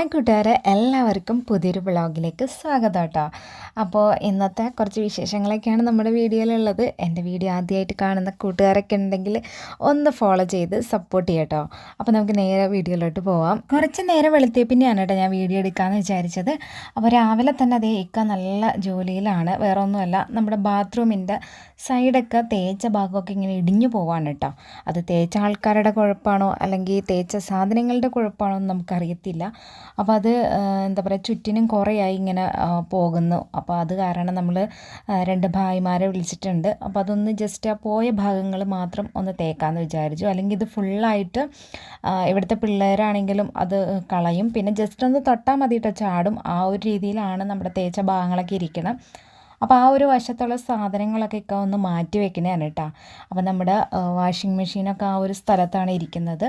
Hi കൂട്ടുകാരെ, എല്ലാവർക്കും പുതിയൊരു വ്ളോഗിലേക്ക് സ്വാഗതം കേട്ടോ. അപ്പോൾ ഇന്നത്തെ കുറച്ച് വിശേഷങ്ങളൊക്കെയാണ് നമ്മുടെ വീഡിയോയിലുള്ളത്. എൻ്റെ വീഡിയോ ആദ്യമായിട്ട് കാണുന്ന കൂട്ടുകാരൊക്കെ ഉണ്ടെങ്കിൽ ഒന്ന് ഫോളോ ചെയ്ത് സപ്പോർട്ട് ചെയ്യട്ടോ. അപ്പോൾ നമുക്ക് നേരെ വീഡിയോയിലോട്ട് പോവാം. കുറച്ച് നേരം വെളുത്തേ പിന്നെയാണ് കേട്ടോ ഞാൻ വീഡിയോ എടുക്കാമെന്ന് വിചാരിച്ചത്. അപ്പോൾ രാവിലെ തന്നെ അതേ ഇക്ക നല്ല ജോലിയിലാണ്. വേറെ ഒന്നുമല്ല, നമ്മുടെ ബാത്റൂമിൻ്റെ സൈഡൊക്കെ തേച്ച ഭാഗമൊക്കെ ഇങ്ങനെ ഇടിഞ്ഞു പോവാണ് കേട്ടോ. അത് തേച്ച ആൾക്കാരുടെ കുഴപ്പമാണോ അല്ലെങ്കിൽ തേച്ച സാധനങ്ങളുടെ കുഴപ്പമാണോ എന്ന് നമുക്കറിയത്തില്ല. അപ്പോൾ അത് എന്താ പറയുക, ചുറ്റിനും കുറേയായി ഇങ്ങനെ പോകുന്നു. അപ്പോൾ അത് കാരണം നമ്മൾ രണ്ട് ഭായിമാരെ വിളിച്ചിട്ടുണ്ട്. അപ്പോൾ അതൊന്ന് ജസ്റ്റ് ആ പോയ ഭാഗങ്ങൾ മാത്രം ഒന്ന് തേക്കാമെന്ന് വിചാരിച്ചു. അല്ലെങ്കിൽ ഇത് ഫുള്ളായിട്ട് ഇവിടുത്തെ പിള്ളേരാണെങ്കിലും അത് കളയും. പിന്നെ ജസ്റ്റ് ഒന്ന് തൊട്ടാൽ മതി കേട്ടോ, ചാടും. ആ ഒരു രീതിയിലാണ് നമ്മുടെ തേച്ച ഭാഗങ്ങളൊക്കെ ഇരിക്കണം. അപ്പോൾ ആ ഒരു വശത്തുള്ള സാധനങ്ങളൊക്കെ ഒക്കെ ഒന്ന് മാറ്റി വെക്കണതാണ് കേട്ടോ. അപ്പോൾ നമ്മുടെ വാഷിംഗ് മെഷീനൊക്കെ ആ ഒരു സ്ഥലത്താണ് ഇരിക്കുന്നത്.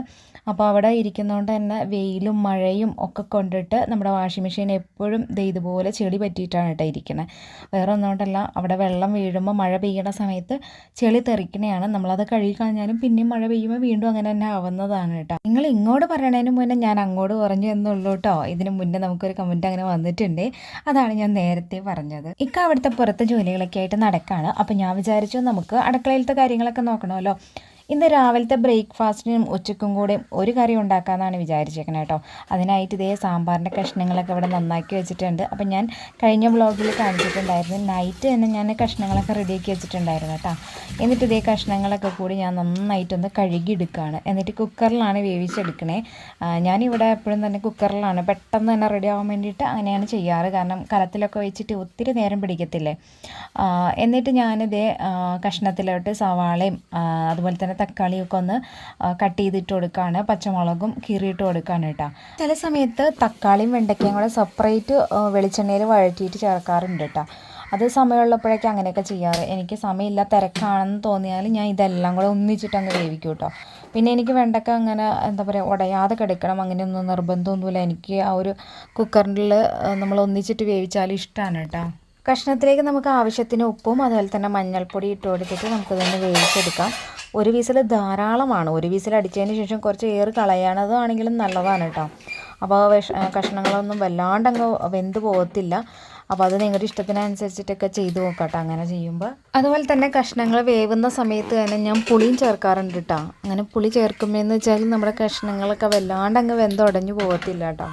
അപ്പോൾ അവിടെ ഇരിക്കുന്നതുകൊണ്ട് തന്നെ വെയിലും മഴയും ഒക്കെ കൊണ്ടിട്ട് നമ്മുടെ വാഷിംഗ് മെഷീൻ എപ്പോഴും ഇതുപോലെ ചെളി പറ്റിയിട്ടാണ് കേട്ടോ ഇരിക്കുന്നത്. വേറെ ഒന്നുകൊണ്ടല്ല, അവിടെ വെള്ളം വീഴുമ്പോൾ മഴ പെയ്യണ സമയത്ത് ചെളി തെറിക്കണയാണ്. നമ്മളത് കഴുകി കളഞ്ഞാലും പിന്നെയും മഴ പെയ്യുമ്പോൾ വീണ്ടും അങ്ങനെ തന്നെ ആവുന്നതാണ് കേട്ടോ. നിങ്ങൾ ഇങ്ങോട്ട് പറയണതിന് മുന്നേ ഞാൻ അങ്ങോട്ട് പറഞ്ഞു എന്നുള്ളൂ കേട്ടോ. ഇതിന് മുന്നേ നമുക്കൊരു കമൻറ്റ് അങ്ങനെ വന്നിട്ടുണ്ട്. അതാണ് ഞാൻ നേരത്തെ പറഞ്ഞത്. ഇക്ക അവിടുത്തെ പുറത്തെ ജോലികളൊക്കെ ആയിട്ട് നടക്കുകയാണ്. അപ്പോൾ ഞാൻ വിചാരിച്ചു നമുക്ക് അടുക്കളയിലത്തെ കാര്യങ്ങളൊക്കെ നോക്കണമല്ലോ. ഇന്ന് രാവിലത്തെ ബ്രേക്ക്ഫാസ്റ്റിനും ഉച്ചയ്ക്കും കൂടെ ഒരു കറി ഉണ്ടാക്കാമെന്നാണ് വിചാരിച്ചേക്കുന്നത് കേട്ടോ. അതിനായിട്ട് ഇതേ സാമ്പാറിൻ്റെ കഷ്ണങ്ങളൊക്കെ ഇവിടെ നന്നാക്കി വെച്ചിട്ടുണ്ട്. അപ്പം ഞാൻ കഴിഞ്ഞ വ്ളോഗിൽ കാണിച്ചിട്ടുണ്ടായിരുന്നു. നൈറ്റ് തന്നെ ഞാൻ കഷ്ണങ്ങളൊക്കെ റെഡിയാക്കി വെച്ചിട്ടുണ്ടായിരുന്നു കേട്ടോ. എന്നിട്ട് ഇതേ കഷ്ണങ്ങളൊക്കെ കൂടി ഞാൻ നന്നായിട്ടൊന്ന് കഴുകിയെടുക്കുകയാണ്. എന്നിട്ട് കുക്കറിലാണ് വേവിച്ചെടുക്കണേ. ഞാനിവിടെ എപ്പോഴും തന്നെ കുക്കറിലാണ് പെട്ടെന്ന് തന്നെ റെഡി ആവാൻ വേണ്ടിയിട്ട് അങ്ങനെയാണ് ചെയ്യാറ്. കാരണം കലത്തിലൊക്കെ വെച്ചിട്ട് ഒത്തിരി നേരം പിടിക്കത്തില്ലേ. എന്നിട്ട് ഞാനിതേ കഷ്ണത്തിലോട്ട് സവാളയും അതുപോലെ തന്നെ തക്കാളിയൊക്കെ ഒന്ന് കട്ട് ചെയ്തിട്ട് കൊടുക്കുകയാണ്. പച്ചമുളകും കീറിയിട്ട് കൊടുക്കുകയാണ് കേട്ടോ. ചില സമയത്ത് തക്കാളിയും വെണ്ടയ്ക്കയും കൂടെ സെപ്പറേറ്റ് വെളിച്ചെണ്ണയിൽ വഴറ്റിയിട്ട് ചേർക്കാറുണ്ട് കേട്ടോ. അത് സമയമുള്ളപ്പോഴേക്കും അങ്ങനെയൊക്കെ ചെയ്യാറ്. എനിക്ക് സമയമില്ല, തിരക്കാണെന്ന് തോന്നിയാൽ ഞാൻ ഇതെല്ലാം കൂടെ ഒന്നിച്ചിട്ട് അങ്ങ് വേവിക്കും കേട്ടോ. പിന്നെ എനിക്ക് വെണ്ടയ്ക്ക അങ്ങനെ എന്താ പറയുക ഉടയാതെ കിടക്കണം അങ്ങനെയൊന്നും നിർബന്ധമൊന്നുമില്ല. എനിക്ക് ആ ഒരു കുക്കറിൽ നമ്മൾ ഒന്നിച്ചിട്ട് വേവിച്ചാലും ഇഷ്ടമാണ് കേട്ടോ. കഷ്ണത്തിലേക്ക് നമുക്ക് ആവശ്യത്തിന് ഉപ്പും അതുപോലെ തന്നെ മഞ്ഞൾപ്പൊടി ഇട്ട് കൊടുത്തിട്ട് നമുക്കിതൊന്ന് വേവിച്ചെടുക്കാം. ഒരു വിസിൽ ധാരാളമാണ്. ഒരു വിസിൽ അടിച്ചതിന് ശേഷം കുറച്ച് ഏറ് കളയാണതാണെങ്കിലും നല്ലതാണ് കേട്ടോ. അപ്പോൾ കഷ്ണങ്ങളൊന്നും വല്ലാണ്ടങ്ങ് വെന്ത് പോകത്തില്ല. അപ്പോൾ അത് നിങ്ങളുടെ ഇഷ്ടത്തിനനുസരിച്ചിട്ടൊക്കെ ചെയ്ത് നോക്കട്ടോ അങ്ങനെ ചെയ്യുമ്പോൾ. അതുപോലെ തന്നെ കഷ്ണങ്ങൾ വേവുന്ന സമയത്ത് തന്നെ ഞാൻ പുളിയും ചേർക്കാറുണ്ട് കേട്ടോ. അങ്ങനെ പുളി ചേർക്കുമ്പോഴെന്ന് വെച്ചാൽ നമ്മുടെ കഷ്ണങ്ങളൊക്കെ വല്ലാണ്ടങ്ങ് വെന്തുടഞ്ഞു പോകത്തില്ല കേട്ടോ.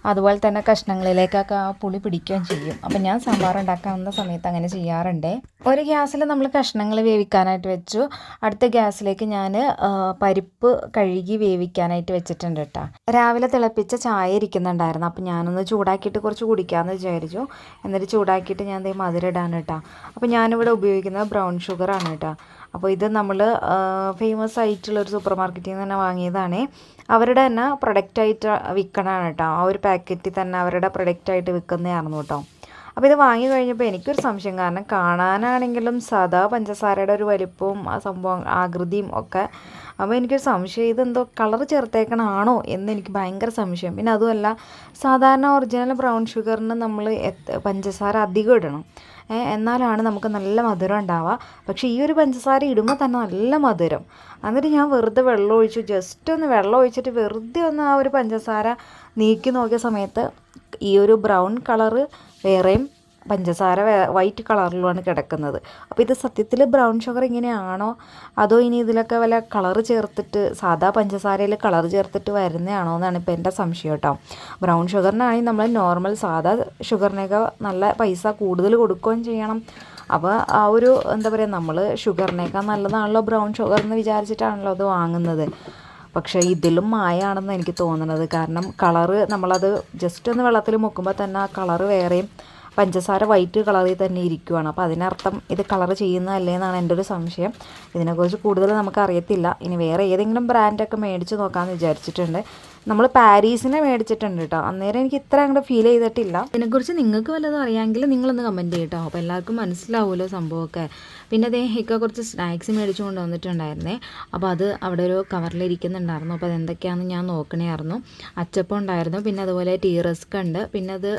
അതുപോലെ തന്നെ കഷ്ണങ്ങളിലേക്കൊക്കെ ആ പുളി പിടിക്കുകയും ചെയ്യും. അപ്പം ഞാൻ സാമ്പാർ ഉണ്ടാക്കാവുന്ന സമയത്ത് അങ്ങനെ ചെയ്യാറുണ്ട്. ഒരു ഗ്യാസിൽ നമ്മൾ കഷ്ണങ്ങൾ വേവിക്കാനായിട്ട് വെച്ചു. അടുത്ത ഗ്യാസിലേക്ക് ഞാൻ പരിപ്പ് കഴുകി വേവിക്കാനായിട്ട് വെച്ചിട്ടുണ്ട് കേട്ടോ. രാവിലെ തിളപ്പിച്ച ചായ ഇരിക്കുന്നുണ്ടായിരുന്നു. അപ്പം ഞാനൊന്ന് ചൂടാക്കിയിട്ട് കുറച്ച് കുടിക്കാമെന്ന് വിചാരിച്ചു. എന്നിട്ട് ചൂടാക്കിയിട്ട് ഞാൻ മധുരം ഇടാണ് കേട്ടോ. അപ്പോൾ ഞാനിവിടെ ഉപയോഗിക്കുന്നത് ബ്രൗൺ ഷുഗറാണ് കേട്ടോ. അപ്പോൾ ഇത് നമ്മൾ ഫേമസ് ആയിട്ടുള്ളൊരു സൂപ്പർ മാർക്കറ്റിൽ നിന്ന് തന്നെ വാങ്ങിയതാണ്. അവരുടെ തന്നെ പ്രൊഡക്റ്റായിട്ട് വിൽക്കണതാണ് കേട്ടോ. ആ ഒരു പാക്കറ്റിൽ തന്നെ അവരുടെ പ്രൊഡക്റ്റായിട്ട് വിൽക്കുന്നതായിരുന്നു കേട്ടോ. അപ്പോൾ ഇത് വാങ്ങി കഴിഞ്ഞപ്പോൾ എനിക്കൊരു സംശയം. കാരണം കാണാനാണെങ്കിലും സാധാ പഞ്ചസാരയുടെ ഒരു വലിപ്പവും ആ സംഭവം ആകൃതിയും ഒക്കെ. അപ്പോൾ എനിക്കൊരു സംശയം, ഇതെന്തോ കളർ ചേർത്തേക്കണാണോ എന്ന് എനിക്ക് ഭയങ്കര സംശയം. പിന്നെ അതുമല്ല, സാധാരണ ഒറിജിനൽ ബ്രൗൺ ഷുഗറിന് നമ്മൾ പഞ്ചസാര അധികം ഇടണം, എന്നാലാണ് നമുക്ക് നല്ല മധുരം ഉണ്ടാവുക. പക്ഷേ ഈ ഒരു പഞ്ചസാര ഇടുമ്പോൾ തന്നെ നല്ല മധുരം. എന്നിട്ട് ഞാൻ വെറുതെ വെള്ളം ഒഴിച്ചു. ജസ്റ്റ് ഒന്ന് വെള്ളം ഒഴിച്ചിട്ട് വെറുതെ ഒന്ന് ആ ഒരു പഞ്ചസാര നീക്കി നോക്കിയ സമയത്ത് ഈ ഒരു ബ്രൗൺ കളറ് വേറെയും പഞ്ചസാര വൈറ്റ് കളറിലുമാണ് കിടക്കുന്നത്. അപ്പോൾ ഇത് സത്യത്തിൽ ബ്രൗൺ ഷുഗർ ഇങ്ങനെയാണോ അതോ ഇനി ഇതിലൊക്കെ വല്ല കളറ് ചേർത്തിട്ട് സാധാ പഞ്ചസാരയിൽ കളർ ചേർത്തിട്ട് വരുന്നതാണോ എന്നാണ് ഇപ്പോൾ എൻ്റെ സംശയം കേട്ടോ. ബ്രൗൺ ഷുഗറിനാണെങ്കിൽ നമ്മൾ നോർമൽ സാധാ ഷുഗറിനൊക്കെ നല്ല പൈസ കൂടുതൽ കൊടുക്കുകയും ചെയ്യണം. അപ്പോൾ ആ ഒരു എന്താ പറയുക, നമ്മൾ ഷുഗറിനേക്കാൾ നല്ലതാണല്ലോ ബ്രൗൺ ഷുഗർ എന്ന് വിചാരിച്ചിട്ടാണല്ലോ അത് വാങ്ങുന്നത്. പക്ഷേ ഇതിലും മായാണെന്ന് എനിക്ക് തോന്നുന്നത്. കാരണം കളറ് നമ്മളത് ജസ്റ്റ് ഒന്ന് വെള്ളത്തിൽ മുക്കുമ്പോൾ തന്നെ ആ കളറ് വേറെയും പഞ്ചസാര വൈറ്റ് കളറിൽ തന്നെ ഇരിക്കുവാണ്. അപ്പോൾ അതിനർത്ഥം ഇത് കളർ ചെയ്യുന്നതല്ലേ എന്നാണ് എൻ്റെ ഒരു സംശയം. ഇതിനെക്കുറിച്ച് കൂടുതൽ നമുക്കറിയത്തില്ല. ഇനി വേറെ ഏതെങ്കിലും ബ്രാൻഡൊക്കെ മേടിച്ച് നോക്കാമെന്ന് വിചാരിച്ചിട്ടുണ്ട്. നമ്മൾ പാരീസിനെ മേടിച്ചിട്ടുണ്ട് കേട്ടോ. അന്നേരം എനിക്ക് ഇത്ര അങ്ങോട്ട് ഫീൽ ചെയ്തിട്ടില്ല. ഇതിനെക്കുറിച്ച് നിങ്ങൾക്ക് വല്ലതും അറിയാമെങ്കിൽ നിങ്ങളൊന്ന് കമൻറ്റ് ചെയ്യട്ടോ. അപ്പോൾ എല്ലാവർക്കും മനസ്സിലാവുമല്ലോ സംഭവമൊക്കെ. പിന്നെ ഇക്ക കുറച്ച് സ്നാക്സ് മേടിച്ചു കൊണ്ട് വന്നിട്ടുണ്ടായിരുന്നേ. അപ്പോൾ അത് അവിടെ ഒരു കവറിലിരിക്കുന്നുണ്ടായിരുന്നു. അപ്പോൾ അതെന്തൊക്കെയാണെന്ന് ഞാൻ നോക്കണമായിരുന്നു. അച്ചപ്പം ഉണ്ടായിരുന്നു, പിന്നെ അതുപോലെ ടീ റസ്ക് ഉണ്ട്, പിന്നെ അത്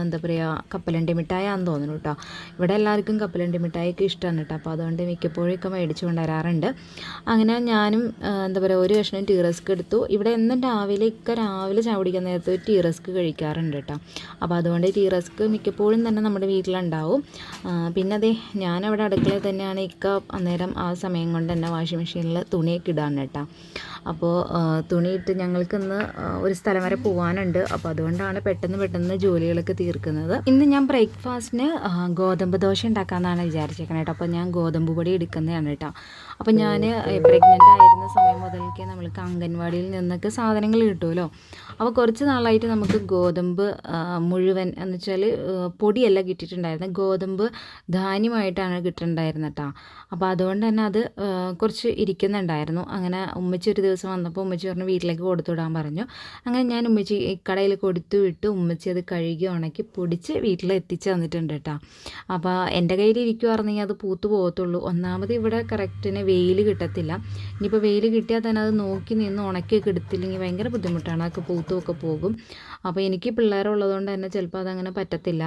എന്താ പറയുക കപ്പലണ്ടി മിഠായാന്ന് തോന്നുന്നു കേട്ടോ. ഇവിടെ എല്ലാവർക്കും കപ്പലണ്ടി മിഠായിക്ക് ഇഷ്ടമാണ് കേട്ടോ. അപ്പോൾ അതുകൊണ്ട് മിക്കപ്പോഴും ഒക്കെ മേടിച്ചു കൊണ്ടുവരാറുണ്ട്. അങ്ങനെ ഞാനും എന്താ പറയുക ഒരു കഷ്ണം ടീ റസ്ക് എടുത്തു. ഇവിടെ എന്നും രാവിലെ ഇക്ക രാവിലെ ചായ കുടിക്കാൻ നേരത്ത് ടീ റസ്ക് കഴിക്കാറുണ്ട് കേട്ടോ. അപ്പോൾ അതുകൊണ്ട് ടീ റസ്ക് മിക്കപ്പോഴും തന്നെ നമ്മുടെ വീട്ടിലുണ്ടാവും. പിന്നെ അതെ ഞാനവിടെ അടുക്കളയിൽ തന്നെയാണ്. ഇക്ക അന്നേരം ആ സമയം കൊണ്ട് തന്നെ വാഷിംഗ് മെഷീനിൽ തുണിയൊക്കെ ഇടാൻ കേട്ടോ. അപ്പോൾ തുണിയിട്ട് ഞങ്ങൾക്കിന്ന് ഒരു സ്ഥലം വരെ പോകാനുണ്ട്. അപ്പോൾ അതുകൊണ്ടാണ് പെട്ടെന്ന് ജോലികളൊക്കെ തീർക്കുന്നത്. ഇന്ന് ഞാൻ ബ്രേക്ക്ഫാസ്റ്റിന് ഗോതമ്പ് ദോശ ഉണ്ടാക്കാമെന്നാണ് വിചാരിച്ചേക്കണേ കേട്ടോ. അപ്പോൾ ഞാൻ ഗോതമ്പ് പൊടി എടുക്കുന്നതാണ് കേട്ടോ. അപ്പോൾ ഞാൻ പ്രഗ്നൻ്റ് ആയിരുന്ന സമയം മുതൽക്കേ നമ്മൾക്ക് അംഗൻവാടിയിൽ നിന്നൊക്കെ സാധനങ്ങൾ കിട്ടുമല്ലോ. അപ്പോൾ കുറച്ച് നാളായിട്ട് നമുക്ക് ഗോതമ്പ് മുഴുവൻ എന്ന് വെച്ചാൽ പൊടിയല്ല കിട്ടിയിട്ടുണ്ടായിരുന്നത്, ഗോതമ്പ് ധാന്യമായിട്ടാണ് കിട്ടുന്നുണ്ടായിരുന്നത് കേട്ടോ. അപ്പോൾ അതുകൊണ്ട് തന്നെ അത് കുറച്ച് ഇരിക്കുന്നുണ്ടായിരുന്നു. അങ്ങനെ ഉമ്മച്ചി ഒരു ദിവസം വന്നപ്പോൾ ഉമ്മച്ചി പറഞ്ഞു വീട്ടിലേക്ക് കൊടുത്തു വിടാൻ പറഞ്ഞു. അങ്ങനെ ഞാൻ ഉമ്മച്ചി കടയിൽ കൊടുത്തു വിട്ട് ഉമ്മച്ചി അത് കഴുകി ഉണക്കി പൊടിച്ച് വീട്ടിൽ എത്തിച്ച് തന്നിട്ടുണ്ട് കേട്ടോ. അപ്പോൾ എൻ്റെ കയ്യിൽ ഇരിക്കുവായിരുന്നെങ്കിൽ അത് പൂത്ത് പോകത്തുള്ളൂ. ഒന്നാമത് ഇവിടെ കറക്റ്റിന് വെയിൽ കിട്ടത്തില്ല. ഇനിയിപ്പോൾ വെയിൽ കിട്ടിയാൽ തന്നെ അത് നോക്കി നിന്ന് ഉണക്കിയൊക്കെ എടുത്തില്ലെങ്കിൽ ഭയങ്കര ബുദ്ധിമുട്ടാണ്, അതൊക്കെ പൂത്തുമൊക്കെ പോകും. അപ്പോൾ എനിക്ക് പിള്ളേരുള്ളതുകൊണ്ട് തന്നെ ചിലപ്പോൾ അതങ്ങനെ പറ്റത്തില്ല.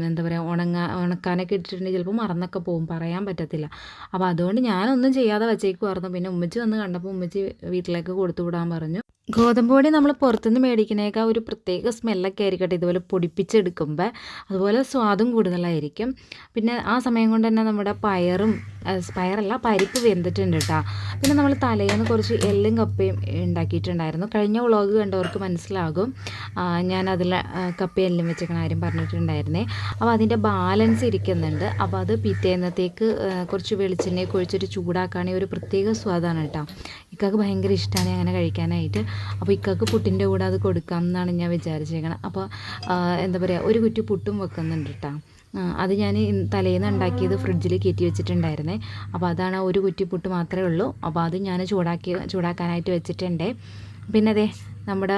എന്താ പറയുക, ഉണക്കാനൊക്കെ ഇട്ടിട്ടുണ്ടെങ്കിൽ ചിലപ്പോൾ മറന്നൊക്കെ പോകും, പറയാൻ പറ്റത്തില്ല. അപ്പോൾ അതുകൊണ്ട് ഞാനൊന്നും ചെയ്യാതെ വച്ചേക്കുമായിരുന്നു. പിന്നെ ഉമ്മച്ചി വന്ന് കണ്ടപ്പോൾ ഉമ്മച്ചി വീട്ടിലേക്ക് കൊടുത്തു വിടാൻ പറഞ്ഞു. ഗോതമ്പ് പൊടി നമ്മൾ പുറത്തുനിന്ന് മേടിക്കുന്നേക്കാൾ ഒരു പ്രത്യേക സ്മെല്ലൊക്കെ ആയിരിക്കട്ടെ ഇതുപോലെ പൊടിപ്പിച്ചെടുക്കുമ്പോൾ, അതുപോലെ സ്വാദും കൂടുതലായിരിക്കും. പിന്നെ ആ സമയം കൊണ്ട് തന്നെ നമ്മുടെ പരിപ്പ് വെന്തിട്ടുണ്ട് കേട്ടോ. പിന്നെ നമ്മൾ തലേന്ന് കുറച്ച് എള്ളും കപ്പയും ഉണ്ടാക്കിയിട്ടുണ്ടായിരുന്നു. കഴിഞ്ഞ വ്ളോഗ് കണ്ടവർക്ക് മനസ്സിലാകും ഞാൻ അതിൽ കപ്പയും എല്ലും വെച്ചേക്കണ കാര്യം പറഞ്ഞിട്ടുണ്ടായിരുന്നേ. അപ്പോൾ അതിൻ്റെ ബാലൻസ് ഇരിക്കുന്നുണ്ട്. അപ്പോൾ അത് പിറ്റേന്നത്തേക്ക് കുറച്ച് വെളിച്ചെണ്ണയൊക്കെ ഒഴിച്ചിട്ട് ചൂടാക്കുകയാണെങ്കിൽ ഒരു പ്രത്യേക സ്വാദാണ് കേട്ടോ. ഇക്കാക്ക് ഭയങ്കര ഇഷ്ടമാണ് അങ്ങനെ കഴിക്കാനായിട്ട്. അപ്പോൾ ഇക്കാക്ക് പുട്ടിൻ്റെ കൂടെ അത് കൊടുക്കാം എന്നാണ് ഞാൻ വിചാരിച്ചേക്കണം. അപ്പോൾ എന്താ പറയുക, ഒരു കുറ്റി പുട്ടും വെക്കുന്നുണ്ട് കേട്ടോ. അത് ഞാൻ തലേന്ന് ഉണ്ടാക്കിയത് ഫ്രിഡ്ജിൽ കയറ്റി വെച്ചിട്ടുണ്ടായിരുന്നേ. അപ്പോൾ അതാണ് ഒരു കുറ്റി പുട്ട് മാത്രമേ ഉള്ളൂ. അപ്പോൾ അത് ഞാൻ ചൂടാക്കാനായിട്ട് വെച്ചിട്ടുണ്ട്. പിന്നെ അതെ നമ്മുടെ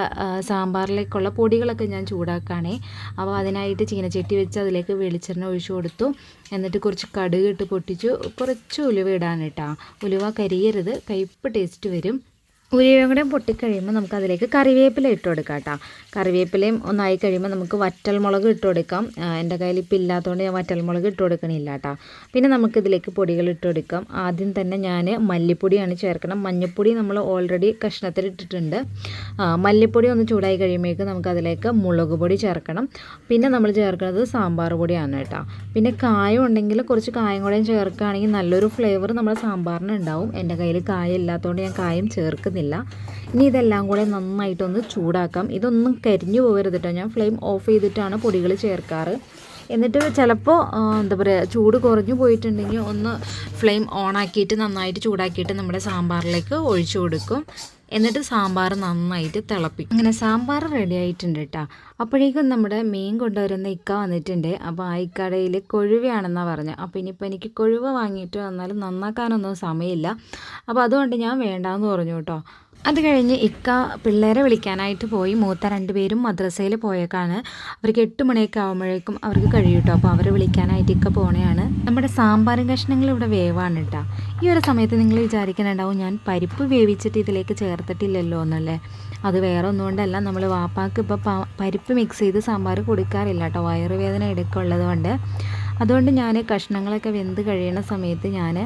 സാമ്പാറിലേക്കുള്ള പൊടികളൊക്കെ ഞാൻ ചൂടാക്കുകയാണേ. അപ്പോൾ അതിനായിട്ട് ചീനച്ചട്ടി വെച്ച് അതിലേക്ക് വെളിച്ചെണ്ണ ഒഴിച്ചു കൊടുത്തു. എന്നിട്ട് കുറച്ച് കടുക് ഇട്ട് പൊട്ടിച്ചു, കുറച്ച് ഉലുവ ഇടാൻ കേട്ടോ. ഉലുവ കരിയരുത്, കയ്പ്പ് ടേസ്റ്റ് വരും. ഉലുവയും കൂടെ പൊട്ടിക്കഴിയുമ്പോൾ നമുക്ക് അതിലേക്ക് കറിവേപ്പില ഇട്ട് കൊടുക്കാം കേട്ടോ. കറിവേപ്പിലയും ഒന്നായി കഴിയുമ്പോൾ നമുക്ക് വറ്റൽമുളക് ഇട്ട് കൊടുക്കാം. എൻ്റെ കയ്യിൽ ഇപ്പം ഇല്ലാത്തതുകൊണ്ട് ഞാൻ വറ്റൽമുളക് ഇട്ട് കൊടുക്കണില്ല കേട്ടോ. പിന്നെ നമുക്കിതിലേക്ക് പൊടികൾ ഇട്ട് കൊടുക്കാം. ആദ്യം തന്നെ ഞാൻ മല്ലിപ്പൊടിയാണ് ചേർക്കണം. മഞ്ഞൾപ്പൊടി നമ്മൾ ഓൾറെഡി കഷ്ണത്തിൽ ഇട്ടിട്ടുണ്ട്. മല്ലിപ്പൊടി ഒന്ന് ചൂടായി കഴിയുമ്പോഴേക്കും നമുക്കതിലേക്ക് മുളക് പൊടി ചേർക്കണം. പിന്നെ നമ്മൾ ചേർക്കുന്നത് സാമ്പാർ പൊടിയാണ് കേട്ടോ. പിന്നെ കായം ഉണ്ടെങ്കിൽ കുറച്ച് കായം കൂടെ ചേർക്കുകയാണെങ്കിൽ നല്ലൊരു ഫ്ലേവർ നമ്മുടെ സാമ്പാറിന് ഉണ്ടാവും. എൻ്റെ കയ്യിൽ കായം ഇല്ലാത്തതുകൊണ്ട് ഞാൻ കായം ചേർക്കുന്നില്ല. ഇനി ഇതെല്ലാം കൂടെ നന്നായിട്ടൊന്ന് ചൂടാക്കാം. ഇതൊന്നും കരിഞ്ഞു പോകരുത് കേട്ടോ. ഞാൻ ഫ്ലെയിം ഓഫ് ചെയ്തിട്ടാണ് പൊടികൾ ചേർക്കാറ്. എന്നിട്ട് ചിലപ്പോൾ എന്താ പറയുക, ചൂട് കുറഞ്ഞു പോയിട്ടുണ്ടെങ്കിൽ ഒന്ന് ഫ്ലെയിം ഓണാക്കിയിട്ട് നന്നായിട്ട് ചൂടാക്കിയിട്ട് നമ്മുടെ സാമ്പാറിലേക്ക് ഒഴിച്ചു കൊടുക്കും. എന്നിട്ട് സാമ്പാർ നന്നായിട്ട് തിളപ്പിക്കും. അങ്ങനെ സാമ്പാർ റെഡി ആയിട്ടുണ്ട് കേട്ടോ. അപ്പോഴേക്കും നമ്മുടെ മീൻ കൊണ്ടുവരുന്ന ഇക്ക വന്നിട്ടുണ്ട്. അപ്പോൾ ആ ഇക്കടയിൽ കൊഴുവയാണെന്നാണ് പറഞ്ഞത്. അപ്പോൾ ഇനിയിപ്പോൾ എനിക്ക് കൊഴുവ വാങ്ങിയിട്ട് വന്നാലും നന്നാക്കാനൊന്നും സമയമില്ല. അപ്പോൾ അതുകൊണ്ട് ഞാൻ വേണ്ടാന്ന് പറഞ്ഞു കേട്ടോ. അത് കഴിഞ്ഞ് ഇക്ക പിള്ളേരെ വിളിക്കാനായിട്ട് പോയി. മൂത്ത 2 പേരും മദ്രസയിൽ പോയേക്കാണ്. അവർക്ക് 8 മണിയൊക്കെ ആകുമ്പോഴേക്കും അവർക്ക് കഴിയും കേട്ടോ. അപ്പോൾ അവരെ വിളിക്കാനായിട്ട് ഇക്ക പോണെയാണ്. നമ്മുടെ സാമ്പാറും കഷ്ണങ്ങൾ ഇവിടെ വേവാണ് കേട്ടോ. ഈ ഒരു സമയത്ത് നിങ്ങൾ വിചാരിക്കുന്നുണ്ടാവും ഞാൻ പരിപ്പ് വേവിച്ചിട്ട് ഇതിലേക്ക് ചേർത്തിട്ടില്ലല്ലോ എന്നല്ലേ. അത് വേറെ ഒന്നുകൊണ്ടല്ല, നമ്മൾ വാപ്പാക്ക് ഇപ്പോൾ പരിപ്പ് മിക്സ് ചെയ്ത് സാമ്പാർ കൊടുക്കാറില്ല കേട്ടോ, വയറുവേദന ഇടയ്ക്കുള്ളത് കൊണ്ട്. അതുകൊണ്ട് ഞാൻ കഷ്ണങ്ങളൊക്കെ വെന്ത് കഴിയുന്ന സമയത്ത് ഞാൻ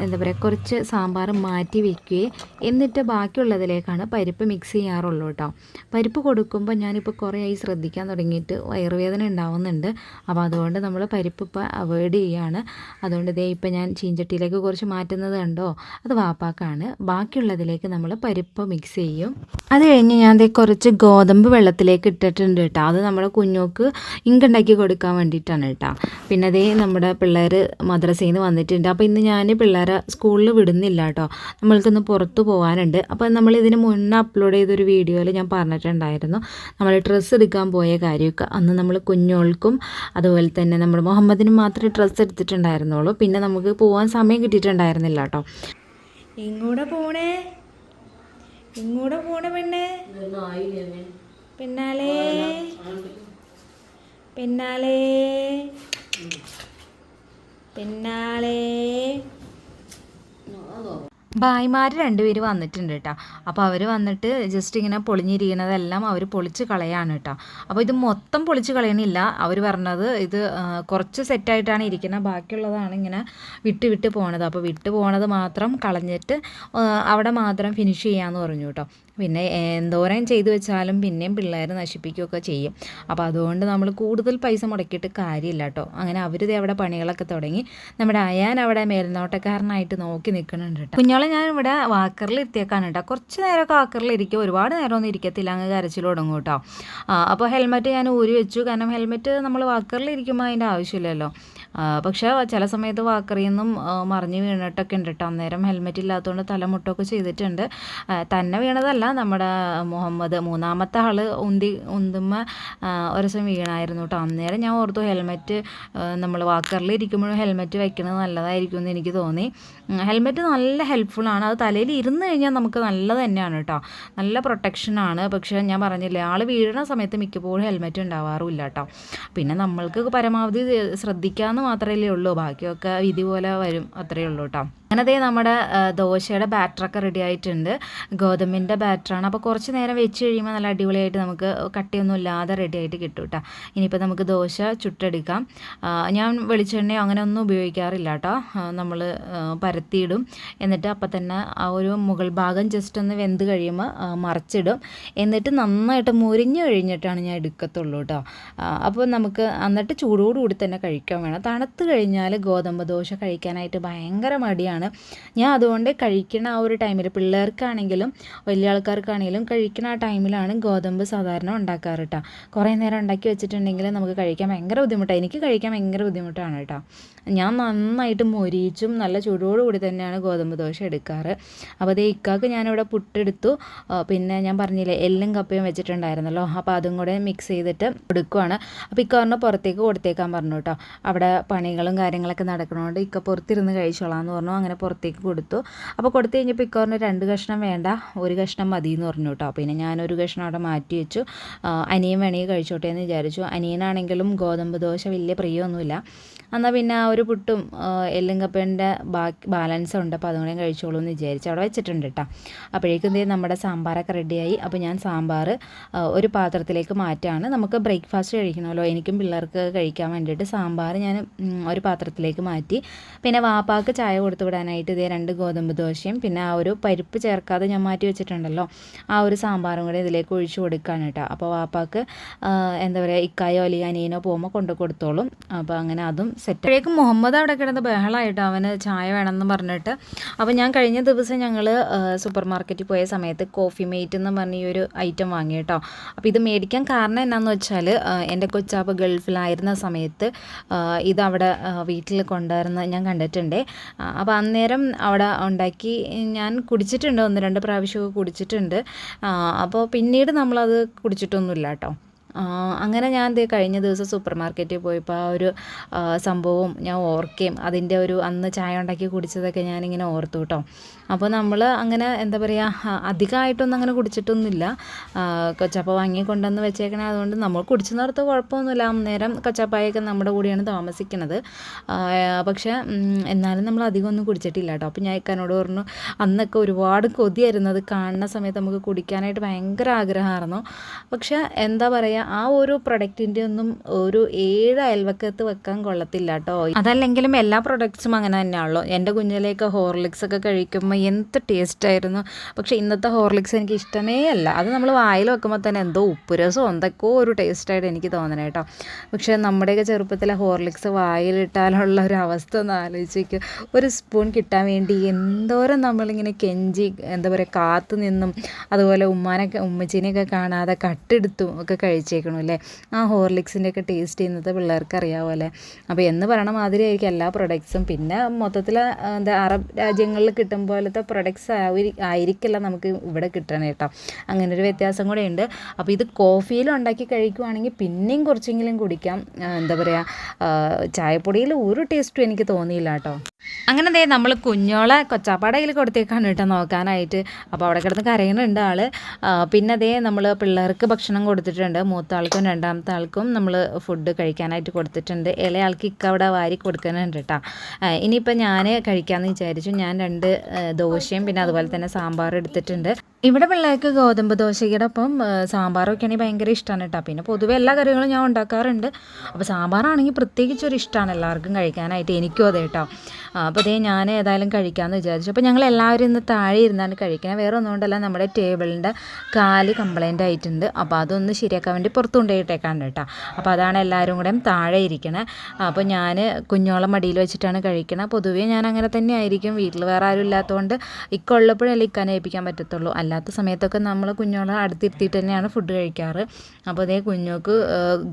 എന്താ പറയുക, കുറച്ച് സാമ്പാർ മാറ്റി വയ്ക്കുകയും എന്നിട്ട് ബാക്കിയുള്ളതിലേക്കാണ് പരിപ്പ് മിക്സ് ചെയ്യാറുള്ളൂ കേട്ടോ. പരിപ്പ് കൊടുക്കുമ്പോൾ ഞാനിപ്പോൾ കുറേ ആയി ശ്രദ്ധിക്കാൻ തുടങ്ങിയിട്ട് വയറുവേദന ഉണ്ടാവുന്നുണ്ട്. അപ്പോൾ അതുകൊണ്ട് നമ്മൾ പരിപ്പ് ഇപ്പോൾ അവോയ്ഡ് ചെയ്യുകയാണ്. അതുകൊണ്ട് ഇതേ ഇപ്പോൾ ഞാൻ ചീഞ്ചട്ടിയിലേക്ക് കുറച്ച് മാറ്റുന്നത് കണ്ടോ, അത് വാപ്പാക്കാണ്. ബാക്കിയുള്ളതിലേക്ക് നമ്മൾ പരിപ്പ് മിക്സ് ചെയ്യും. അത് കഴിഞ്ഞ് ഞാൻ ദേ കുറച്ച് ഗോതമ്പ് വെള്ളത്തിലേക്ക് ഇട്ടിട്ടുണ്ട് കേട്ടോ. അത് നമ്മുടെ കുഞ്ഞോക്ക് ഇങ്കുണ്ടാക്കി കൊടുക്കാൻ വേണ്ടിയിട്ടാണ് കേട്ടോ. പിന്നെ അതേ നമ്മുടെ പിള്ളേർ മദ്രസയിൽ നിന്ന് വന്നിട്ടുണ്ട്. അപ്പോൾ ഇന്ന് ഞാൻ പിള്ളേരെ സ്കൂളിൽ വിടുന്നില്ല കേട്ടോ, നമ്മൾക്കിന്ന് പുറത്ത് പോകാനുണ്ട്. അപ്പോൾ നമ്മൾ ഇതിന് മുന്നേ അപ്ലോഡ് ചെയ്തൊരു വീഡിയോയിൽ ഞാൻ പറഞ്ഞിട്ടുണ്ടായിരുന്നു നമ്മൾ ഡ്രസ്സ് എടുക്കാൻ പോയ കാര്യമൊക്കെ. അന്ന് നമ്മൾ കുഞ്ഞോൾക്കും അതുപോലെ തന്നെ നമ്മുടെ മുഹമ്മദിനും മാത്രമേ ഡ്രസ്സ് എടുത്തിട്ടുണ്ടായിരുന്നുള്ളൂ. പിന്നെ നമുക്ക് പോകാൻ സമയം കിട്ടിയിട്ടുണ്ടായിരുന്നില്ല കേട്ടോ. ഇങ്ങോട്ട് പോണേ പെണ്ണേ, പിന്നാലേ ഭായിമാർ 2 പേര് വന്നിട്ടുണ്ട് കേട്ടോ. അപ്പോൾ അവർ വന്നിട്ട് ജസ്റ്റ് ഇങ്ങനെ പൊളിഞ്ഞിരിക്കുന്നതെല്ലാം അവർ പൊളിച്ച് കളയാണ് കേട്ടോ. അപ്പോൾ ഇത് മൊത്തം പൊളിച്ച് കളയണില്ല. അവർ പറഞ്ഞത് ഇത് കുറച്ച് സെറ്റായിട്ടാണ് ഇരിക്കുന്നത്, ബാക്കിയുള്ളതാണ് ഇങ്ങനെ വിട്ട് പോണത്. അപ്പോൾ വിട്ട് പോണത് മാത്രം കളഞ്ഞിട്ട് അവിടെ മാത്രം ഫിനിഷ് ചെയ്യാമെന്ന് പറഞ്ഞു കേട്ടോ. പിന്നെ എന്തോരം ചെയ്തു വെച്ചാലും പിന്നെയും പിള്ളേർ നശിപ്പിക്കുകയൊക്കെ ചെയ്യും. അപ്പോൾ അതുകൊണ്ട് നമ്മൾ കൂടുതൽ പൈസ മുടക്കിയിട്ട് കാര്യമില്ല കേട്ടോ. അങ്ങനെ അവർ അവിടെ പണികളൊക്കെ തുടങ്ങി. നമ്മുടെ അയാൻ അവിടെ മേൽനോട്ടക്കാരനായിട്ട് നോക്കി നിൽക്കുന്നുണ്ട് കേട്ടോ. കുഞ്ഞോളെ ഞാൻ ഇവിടെ വാക്കറിൽ ഇരുത്തിയേക്കാണ് കേട്ടോ. കുറച്ച് നേരമൊക്കെ വാക്കറിൽ ഇരിക്കും, ഒരുപാട് നേരമൊന്നും ഇരിക്കത്തില്ല, അങ്ങ് കരച്ചിൽ തുടങ്ങും കേട്ടോ. അപ്പോൾ ഹെൽമെറ്റ് ഞാൻ ഊരി വെച്ചു, കാരണം ഹെൽമെറ്റ് നമ്മൾ വാക്കറിൽ ഇരിക്കുമ്പോൾ അതിൻ്റെ ആവശ്യമില്ലല്ലോ. പക്ഷേ ചില സമയത്ത് വാക്കറിൽ നിന്നും മറിഞ്ഞ് വീണിട്ടൊക്കെ ഉണ്ട് കേട്ടോ. അന്നേരം ഹെൽമെറ്റ് ഇല്ലാത്തതുകൊണ്ട് തലമുട്ടൊക്കെ ചെയ്തിട്ടുണ്ട്. തന്നെ വീണതല്ല, നമ്മുടെ മുഹമ്മദ് മൂന്നാമത്തെ ആൾ ഉന്തുമ്മ ഒരു ദിവസം വീണായിരുന്നു കേട്ടോ. അന്നേരം ഞാൻ ഓർത്തു ഹെൽമെറ്റ് നമ്മൾ വാക്കറിൽ ഇരിക്കുമ്പോഴും ഹെൽമെറ്റ് വെക്കുന്നത് നല്ലതായിരിക്കും എന്ന് എനിക്ക് തോന്നി. ഹെൽമെറ്റ് നല്ല ഹെൽപ്ഫുള്ളാണ്. അത് തലയിൽ ഇരുന്ന് കഴിഞ്ഞാൽ നമുക്ക് നല്ലത് തന്നെയാണ് കേട്ടോ, നല്ല പ്രൊട്ടക്ഷനാണ്. പക്ഷേ ഞാൻ പറഞ്ഞില്ലേ, ആൾ വീഴുന്ന സമയത്ത് മിക്കപ്പോഴും ഹെൽമെറ്റ് ഉണ്ടാവാറുമില്ല കേട്ടോ. പിന്നെ നമ്മൾക്ക് പരമാവധി ശ്രദ്ധിക്കാമെന്ന് മാത്രമേ ഉള്ളൂ, ബാക്കിയൊക്കെ വിധി പോലെ വരും, അത്രയേ ഉള്ളൂ കേട്ടോ. അങ്ങനെ നമ്മുടെ ദോശയുടെ ബാറ്ററൊക്കെ റെഡി ആയിട്ടുണ്ട്. ഗോതമ്പിൻ്റെ ബാറ്ററാണ്. അപ്പോൾ കുറച്ച് നേരം വെച്ച് കഴിയുമ്പോൾ നല്ല അടിപൊളിയായിട്ട് നമുക്ക് കട്ടിയൊന്നും ഇല്ലാതെ റെഡി ആയിട്ട് കിട്ടും കേട്ടോ. ഇനിയിപ്പോൾ നമുക്ക് ദോശ ചുട്ടെടുക്കാം. ഞാൻ വെളിച്ചെണ്ണയോ അങ്ങനെ ഒന്നും ഉപയോഗിക്കാറില്ല കേട്ടോ. നമ്മൾ പരത്തിയിടും, എന്നിട്ട് അപ്പം തന്നെ ആ ഒരു മുകൾ ഭാഗം ജസ്റ്റ് ഒന്ന് വെന്ത് കഴിയുമ്പോൾ മറിച്ചിടും. എന്നിട്ട് നന്നായിട്ട് മുരിഞ്ഞ് കഴിഞ്ഞിട്ടാണ് ഞാൻ എടുക്കത്തുള്ളൂ കേട്ടോ. അപ്പോൾ നമുക്ക് എന്നിട്ട് ചൂടോടുകൂടി തന്നെ കഴിക്കാൻ വേണം. തണുത്ത് കഴിഞ്ഞാൽ ഗോതമ്പ് ദോശ കഴിക്കാനായിട്ട് ഭയങ്കര മടിയാണ്. ഞാൻ അതുകൊണ്ട് കഴിക്കുന്ന ആ ഒരു ടൈമിൽ, പിള്ളേർക്കാണെങ്കിലും വലിയ ആൾക്കാർക്കാണെങ്കിലും കഴിക്കുന്ന ആ ടൈമിലാണ് ഗോതമ്പ് സാധാരണ ഉണ്ടാക്കാറ് കേട്ടോ. കുറേ നേരം ഉണ്ടാക്കി വെച്ചിട്ടുണ്ടെങ്കിൽ നമുക്ക് കഴിക്കാൻ ഭയങ്കര ബുദ്ധിമുട്ടാണ്. എനിക്ക് കഴിക്കാൻ ഭയങ്കര ബുദ്ധിമുട്ടാണ് കേട്ടോ. ഞാൻ നന്നായിട്ട് മൊരിയിച്ചും നല്ല ചൂടോടുകൂടി തന്നെയാണ് ഗോതമ്പ് ദോശ എടുക്കാറ്. അപ്പോൾ അതേ ഇക്കാക്ക് ഞാനിവിടെ പുട്ടെടുത്തു. പിന്നെ ഞാൻ പറഞ്ഞില്ലേ എല്ലും കപ്പയും വെച്ചിട്ടുണ്ടായിരുന്നല്ലോ, അപ്പോൾ അതും കൂടെ മിക്സ് ചെയ്തിട്ട് എടുക്കുവാണ്. അപ്പോൾ ഇക്ക പറഞ്ഞാൽ പുറത്തേക്ക് കൊടുത്തേക്കാൻ പറഞ്ഞു കേട്ടോ. അവിടെ പണികളും കാര്യങ്ങളൊക്കെ നടക്കണോണ്ട് ഇക്ക പുറത്തിരുന്ന് കഴിച്ചോളാം എന്ന് പറഞ്ഞു. അങ്ങനെ പുറത്തേക്ക് കൊടുത്തു. അപ്പോൾ കൊടുത്തു കഴിഞ്ഞപ്പോൾ ഇക്ക പറഞ്ഞു 2 കഷ്ണം വേണ്ട, 1 കഷ്ണം മതി എന്ന് പറഞ്ഞു കേട്ടോ. പിന്നെ ഞാനൊരു കഷ്ണം അവിടെ മാറ്റി വെച്ചു. അനിയൻ വേണമെങ്കിൽ കഴിച്ചോട്ടെ എന്ന് വിചാരിച്ചു. അനിയനാണെങ്കിലും ഗോതമ്പ് ദോശ വലിയ പ്രിയമൊന്നുമില്ല. എന്നാൽ പിന്നെ ആ ഒരു പുട്ടും എല്ലും കപ്പേൻ്റെ ബാലൻസ് ഉണ്ട്, അപ്പോൾ അതുകൂടെ കഴിച്ചോളൂ എന്ന് വിചാരിച്ച് അവിടെ വെച്ചിട്ടുണ്ട് കേട്ടോ. അപ്പോഴേക്കും നമ്മുടെ സാമ്പാറൊക്കെ റെഡിയായി. അപ്പോൾ ഞാൻ സാമ്പാർ ഒരു പാത്രത്തിലേക്ക് മാറ്റാണ്. നമുക്ക് ബ്രേക്ക്ഫാസ്റ്റ് കഴിക്കണമല്ലോ, എനിക്കും പിള്ളേർക്ക് കഴിക്കാൻ വേണ്ടിയിട്ട് സാമ്പാർ ഞാൻ ഒരു പാത്രത്തിലേക്ക് മാറ്റി. പിന്നെ വാപ്പാക്ക് ചായ കൊടുത്തു വിടാനായിട്ട് 2 ഗോതമ്പ് ദോശയും പിന്നെ ആ ഒരു പരിപ്പ് ചേർക്കാതെ ഞാൻ മാറ്റി വെച്ചിട്ടുണ്ടല്ലോ, ആ ഒരു സാമ്പാറും കൂടെ ഇതിലേക്ക് ഒഴിച്ചു കൊടുക്കാൻ കേട്ടോ. അപ്പോൾ വാപ്പാക്ക് എന്താ പറയുക, ഇക്കായോ അല്ലെങ്കിൽ അനിയനോ പോകുമ്പോൾ കൊണ്ടു കൊടുത്തോളും. അപ്പോൾ അങ്ങനെ അതും സെറ്റായേക്കും. മുഹമ്മദ് അവിടെ കിടന്ന് ബഹളമായിട്ട് അവന് ചായ വേണമെന്ന് പറഞ്ഞിട്ട്. അപ്പോൾ ഞാൻ കഴിഞ്ഞ ദിവസം ഞങ്ങൾ സൂപ്പർ മാർക്കറ്റിൽ പോയ സമയത്ത് കോഫി മെയ്റ്റ് എന്ന് പറഞ്ഞ ഈ ഒരു ഐറ്റം വാങ്ങി കേട്ടോ. അപ്പോൾ ഇത് മേടിക്കാൻ കാരണം എന്നാന്ന് വെച്ചാൽ എൻ്റെ കൊച്ചാപ്പ ഗൾഫിലായിരുന്ന സമയത്ത് ഇതവിടെ വീട്ടിൽ കൊണ്ടുവരുന്ന ഞാൻ കണ്ടിട്ടുണ്ട്. അപ്പോൾ അന്നേരം അവിടെ ഉണ്ടാക്കി ഞാൻ കുടിച്ചിട്ടുണ്ട്, 1-2 പ്രാവശ്യമൊക്കെ കുടിച്ചിട്ടുണ്ട്. അപ്പോൾ പിന്നീട് നമ്മളത് കുടിച്ചിട്ടൊന്നുമില്ല കേട്ടോ. അങ്ങനെ ഞാൻ കഴിഞ്ഞ ദിവസം സൂപ്പർ മാർക്കറ്റിൽ പോയപ്പോൾ ആ ഒരു സംഭവവും ഞാൻ ഓർക്കുകയും അതിൻ്റെ ഒരു അന്ന് ചായ ഉണ്ടാക്കി കുടിച്ചതൊക്കെ ഞാനിങ്ങനെ ഓർത്തു കേട്ടോ. അപ്പോൾ നമ്മൾ അങ്ങനെ എന്താ പറയുക, അധികമായിട്ടൊന്നും അങ്ങനെ കുടിച്ചിട്ടൊന്നുമില്ല. കൊച്ചാപ്പ വാങ്ങി കൊണ്ടുവന്ന് വെച്ചേക്കണേ, അതുകൊണ്ട് നമ്മൾ കുടിച്ചു നിർത്ത് കുഴപ്പമൊന്നുമില്ല. അന്നേരം കൊച്ചാപ്പായൊക്കെ നമ്മുടെ കൂടെയാണ് താമസിക്കുന്നത്. പക്ഷേ എന്നാലും നമ്മൾ അധികമൊന്നും കുടിച്ചിട്ടില്ല കേട്ടോ. അപ്പോൾ ഞാൻ ഇക്കാനോട് പറഞ്ഞു, അന്നൊക്കെ ഒരുപാട് കൊതിയായിരുന്നു, അത് കാണുന്ന സമയത്ത് നമുക്ക് കുടിക്കാനായിട്ട് ഭയങ്കര ആഗ്രഹമായിരുന്നു. പക്ഷേ എന്താ പറയുക, ആ ഒരു പ്രൊഡക്റ്റിൻ്റെ ഒന്നും ഒരു 7 അയൽവക്കത്ത് വെക്കാൻ കൊള്ളത്തില്ല കേട്ടോ. അതല്ലെങ്കിലും എല്ലാ പ്രൊഡക്ട്സും അങ്ങനെ തന്നെയാണല്ലോ. എൻ്റെ കുഞ്ഞിലേക്ക് ഹോർലിക്സ് ഒക്കെ കഴിക്കുമ്പോൾ എന്ത് ടേസ്റ്റായിരുന്നു. പക്ഷേ ഇന്നത്തെ ഹോർലിക്സ് എനിക്ക് ഇഷ്ടമേ അല്ല. അത് നമ്മൾ വായിൽ വെക്കുമ്പോൾ തന്നെ എന്തോ ഉപ്പുരസോ എന്തൊക്കെയോ ഒരു ടേസ്റ്റായിട്ട് എനിക്ക് തോന്നണേ കേട്ടോ. പക്ഷേ നമ്മുടെയൊക്കെ ചെറുപ്പത്തിലെ ഹോർലിക്സ് വായിലിട്ടാലുള്ള ഒരു അവസ്ഥ ഒന്ന് ആലോചിക്കുക. ഒരു സ്പൂൺ കിട്ടാൻ വേണ്ടി എന്തോരം നമ്മളിങ്ങനെ കെഞ്ചി എന്താ പറയുക കാത്തു നിന്നും, അതുപോലെ ഉമ്മച്ചീനെയൊക്കെ കാണാതെ കട്ടെടുത്തും ഒക്കെ കഴിച്ചേക്കണു അല്ലേ. ആ ഹോർലിക്സിൻ്റെ ഒക്കെ ടേസ്റ്റ് ഇന്നത്തെ പിള്ളേർക്ക് അറിയാമോ അല്ലേ. അപ്പോൾ എന്ന് പറയണ മാതിരി ആയിരിക്കും എല്ലാ പ്രൊഡക്ട്സും. പിന്നെ മൊത്തത്തിൽ എന്താ അറബ് രാജ്യങ്ങളിൽ കിട്ടും പോലത്തെ പ്രൊഡക്ട്സ് ആയിരിക്കില്ല നമുക്ക് ഇവിടെ കിട്ടണേ കേട്ടോ. അങ്ങനെ ഒരു വ്യത്യാസം കൂടെ ഉണ്ട്. അപ്പോൾ ഇത് കോഫിയിൽ ഉണ്ടാക്കി കഴിക്കുവാണെങ്കിൽ പിന്നെയും കുറച്ചെങ്കിലും കുടിക്കാം. എന്താ പറയുക, ചായപ്പൊടിയിൽ ഒരു ടേസ്റ്റും എനിക്ക് തോന്നിയില്ല കേട്ടോ. അങ്ങനെ നമ്മൾ കുഞ്ഞോളെ കൊച്ചാപ്പാടെ കയ്യിൽ കൊടുത്തേക്കാണ് കേട്ടോ നോക്കാനായിട്ട്. അപ്പോൾ അവിടെ കിടന്ന് കരയുന്നുണ്ട് ആൾ. പിന്നെ നമ്മൾ പിള്ളേർക്ക് ഭക്ഷണം കൊടുത്തിട്ടുണ്ട്. മൂത്ത ആൾക്കും രണ്ടാമത്തെ ആൾക്കും നമ്മൾ ഫുഡ് കഴിക്കാനായിട്ട് കൊടുത്തിട്ടുണ്ട്. ഇളയാൾക്ക് ഇക്ക അവിടെ വാരി കൊടുക്കുന്നുണ്ട് കേട്ടോ. ഇനിയിപ്പോൾ ഞാൻ കഴിക്കാമെന്ന് വിചാരിച്ചു. ഞാൻ 2 ദോശയും പിന്നെ അതുപോലെ തന്നെ സാമ്പാർ എടുത്തിട്ടുണ്ട്. ഇവിടെ പിള്ളേർക്ക് ഗോതമ്പ് ദോശയോടൊപ്പം സാമ്പാറൊക്കെ ആണെങ്കിൽ ഭയങ്കര ഇഷ്ടമാണ് കേട്ടോ. പിന്നെ പൊതുവെ എല്ലാ കറികളും ഞാൻ ഉണ്ടാക്കാറുണ്ട്. അപ്പോൾ സാമ്പാറാണെങ്കിൽ പ്രത്യേകിച്ചൊരു ഇഷ്ടമാണ് എല്ലാവർക്കും കഴിക്കാനായിട്ട്. എനിക്കും അതെ കേട്ടോ. അപ്പോൾ അതേ ഞാൻ ഏതായാലും കഴിക്കാമെന്ന് വിചാരിച്ചു. അപ്പോൾ ഞങ്ങൾ എല്ലാവരും ഇന്ന് താഴെ ഇരുന്നാണ് കഴിക്കുന്നത്. വേറെ ഒന്നുകൊണ്ടല്ല, നമ്മുടെ ടേബിളിൻ്റെ കാല് കംപ്ലൈൻ്റ് ആയിട്ടുണ്ട്. അപ്പോൾ അതൊന്ന് ശരിയാക്കാൻ വേണ്ടി പുറത്ത് കൊണ്ടുപോയിട്ടേക്കാണ് കേട്ടോ. അപ്പോൾ അതാണ് എല്ലാവരും കൂടെ താഴെ ഇരിക്കണേ. അപ്പോൾ ഞാൻ കുഞ്ഞോളം മടിയിൽ വെച്ചിട്ടാണ് കഴിക്കണത്. പൊതുവേ ഞാൻ അങ്ങനെ തന്നെ ആയിരിക്കും. വീട്ടിൽ വേറെ ആരും ഇല്ലാത്തതുകൊണ്ട് ഇക്കൊള്ളപ്പോഴല്ലേ ഇക്കാനെ ഏൽപ്പിക്കാൻ പറ്റത്തുള്ളൂ. അല്ലാത്ത സമയത്തൊക്കെ നമ്മൾ കുഞ്ഞോളെ അടുത്തിരുത്തിയിട്ട് തന്നെയാണ് ഫുഡ് കഴിക്കാറ്. അപ്പോൾ അതേ കുഞ്ഞോക്ക്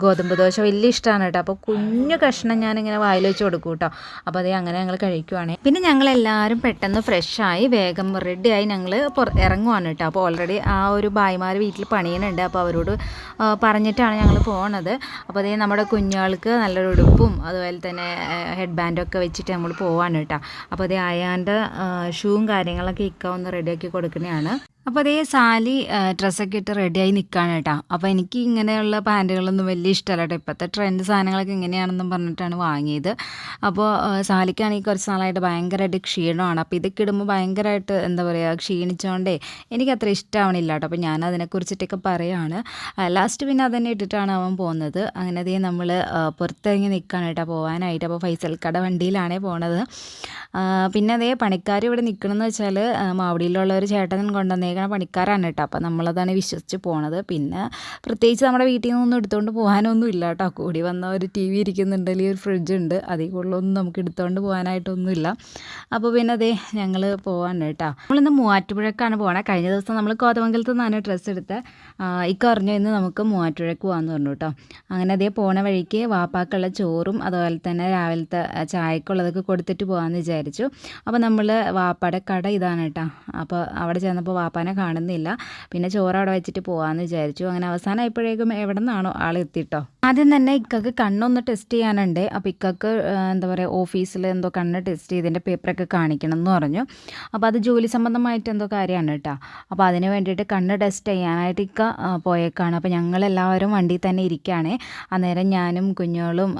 ഗോതമ്പ് ദോശ വലിയ ഇഷ്ടമാണ് കേട്ടോ. അപ്പോൾ കുഞ്ഞു കഷ്ണം ഞാനിങ്ങനെ വായിൽ വെച്ച് കൊടുക്കും കേട്ടോ. അപ്പോൾ അതേ അങ്ങനെ ഞങ്ങൾ കഴിക്കുവാണേ. പിന്നെ ഞങ്ങളെല്ലാവരും പെട്ടെന്ന് ഫ്രഷായി വേഗം റെഡിയായി ഞങ്ങൾ ഇറങ്ങുവാണ് കേട്ടോ. അപ്പോൾ ഓൾറെഡി ആ ഒരു ഭായിമാർ വീട്ടിൽ പണിയുന്നുണ്ട്. അപ്പോൾ അവരോട് പറഞ്ഞിട്ടാണ് ഞങ്ങൾ പോണത്. അപ്പോൾ അതേ നമ്മുടെ കുഞ്ഞുങ്ങൾക്ക് നല്ലൊരു ഉടുപ്പും അതുപോലെ തന്നെ ഹെഡ് ബാൻഡൊക്കെ വെച്ചിട്ട് നമ്മൾ പോവാണ് കേട്ടോ. അപ്പോൾ അതേ അയാൻ്റെ ഷൂവും കാര്യങ്ങളൊക്കെ ഇക്ക ഒന്ന് റെഡിയാക്കി കൊടുക്കുന്നതാണ്. അപ്പോൾ അതേ സാലി ഡ്രസ്സൊക്കെ ഇട്ട് റെഡിയായി നിൽക്കുകയാണ് കേട്ടോ. അപ്പോൾ എനിക്ക് ഇങ്ങനെയുള്ള പാൻറ്റുകളൊന്നും വലിയ ഇഷ്ടമല്ല കേട്ടോ. ഇപ്പോഴത്തെ ട്രെൻഡ് സാധനങ്ങളൊക്കെ ഇങ്ങനെയാണെന്നും പറഞ്ഞിട്ടാണ് വാങ്ങിയത്. അപ്പോൾ സാലിക്കാണെങ്കിൽ കുറച്ച് നാളായിട്ട് ഭയങ്കരമായിട്ട് ക്ഷീണമാണ്. അപ്പോൾ ഇതൊക്കെ ഇടുമ്പോൾ ഭയങ്കരമായിട്ട് എന്താ പറയുക ക്ഷീണിച്ചുകൊണ്ടേ എനിക്കത്ര ഇഷ്ടമാവണില്ല കേട്ടോ. അപ്പോൾ ഞാൻ അതിനെക്കുറിച്ചിട്ടൊക്കെ പറയുകയാണ്. ലാസ്റ്റ് പിന്നെ അതന്നെ ഇട്ടിട്ടാണ് അവൻ പോകുന്നത്. അങ്ങനെ അതേ നമ്മൾ പുറത്തിറങ്ങി നിൽക്കുകയാണ് കേട്ടോ പോകാനായിട്ട്. അപ്പോൾ ഫൈസൽക്കട വണ്ടിയിലാണേ പോണത്. പിന്നെ അതേ പണിക്കാർ ഇവിടെ നിൽക്കണമെന്ന് വെച്ചാൽ മാവടിയിലുള്ള ഒരു ചേട്ടൻ കൊണ്ടുവന്നേക്കണ പണിക്കാരാണ് കേട്ടോ. അപ്പോൾ നമ്മളതാണ് വിശ്വസിച്ച് പോണത്. പിന്നെ പ്രത്യേകിച്ച് നമ്മുടെ വീട്ടിൽ നിന്നൊന്നും എടുത്തുകൊണ്ട് പോകാനൊന്നും ഇല്ല കേട്ടോ. കൂടി വന്ന ഒരു ടി വി ഇരിക്കുന്നുണ്ട്, അല്ലെങ്കിൽ ഒരു ഫ്രിഡ്ജ് ഉണ്ട്, അതിൽ കൂടുതലൊന്നും നമുക്ക് എടുത്തുകൊണ്ട് പോകാനായിട്ടൊന്നുമില്ല. അപ്പോൾ പിന്നെ അതേ ഞങ്ങൾ പോകാൻ കേട്ടോ. നമ്മളിന്ന് മൂവാറ്റുപുഴക്കാണ് പോകണത്. കഴിഞ്ഞ ദിവസം നമ്മൾ കോതമംഗലത്ത് നിന്നാണ് ഡ്രസ്സ് എടുത്ത് ഇക്ക പറഞ്ഞു ഇന്ന് നമുക്ക് മൂവാറ്റുപുഴക്ക് പോകാമെന്ന് പറഞ്ഞു കേട്ടോ. അങ്ങനെ അതേ പോണ വഴിക്ക് വാപ്പാക്കുള്ള ചോറും അതുപോലെ തന്നെ രാവിലത്തെ ചായക്കുള്ളതൊക്കെ കൊടുത്തിട്ട് പോകാമെന്ന് വിചാരിച്ചു. അപ്പോൾ നമ്മൾ വാപ്പയുടെ കട ഇതാണ് കേട്ടോ. അപ്പോൾ അവിടെ ചെന്നപ്പോൾ വാപ്പാനെ കാണുന്നില്ല. പിന്നെ ചോറ് അവിടെ വെച്ചിട്ട് പോകാമെന്ന് വിചാരിച്ചു. അങ്ങനെ അവസാനമായപ്പോഴേക്കും എവിടെ നിന്നാണോ ആൾ എത്തിട്ടോ. ആദ്യം തന്നെ ഇക്കക്ക് കണ്ണൊന്ന് ടെസ്റ്റ് ചെയ്യാനുണ്ട്. അപ്പോൾ ഇക്കക്ക് എന്താ പറയുക ഓഫീസിൽ എന്തോ കണ്ണ് ടെസ്റ്റ് ചെയ്തതിൻ്റെ പേപ്പറൊക്കെ കാണിക്കണം എന്ന് പറഞ്ഞു. അപ്പോൾ അത് ജോലി സംബന്ധമായിട്ട് എന്തോ കാര്യമാണ് കേട്ടോ. അപ്പോൾ അതിന് വേണ്ടിയിട്ട് കണ്ണ് ടെസ്റ്റ് ചെയ്യാനായിട്ട് ഇക്ക പോയേക്കാണ്. അപ്പോൾ ഞങ്ങളെല്ലാവരും വണ്ടിയിൽ തന്നെ ഇരിക്കുകയാണ്. അന്നേരം ഞാനും കുഞ്ഞോളും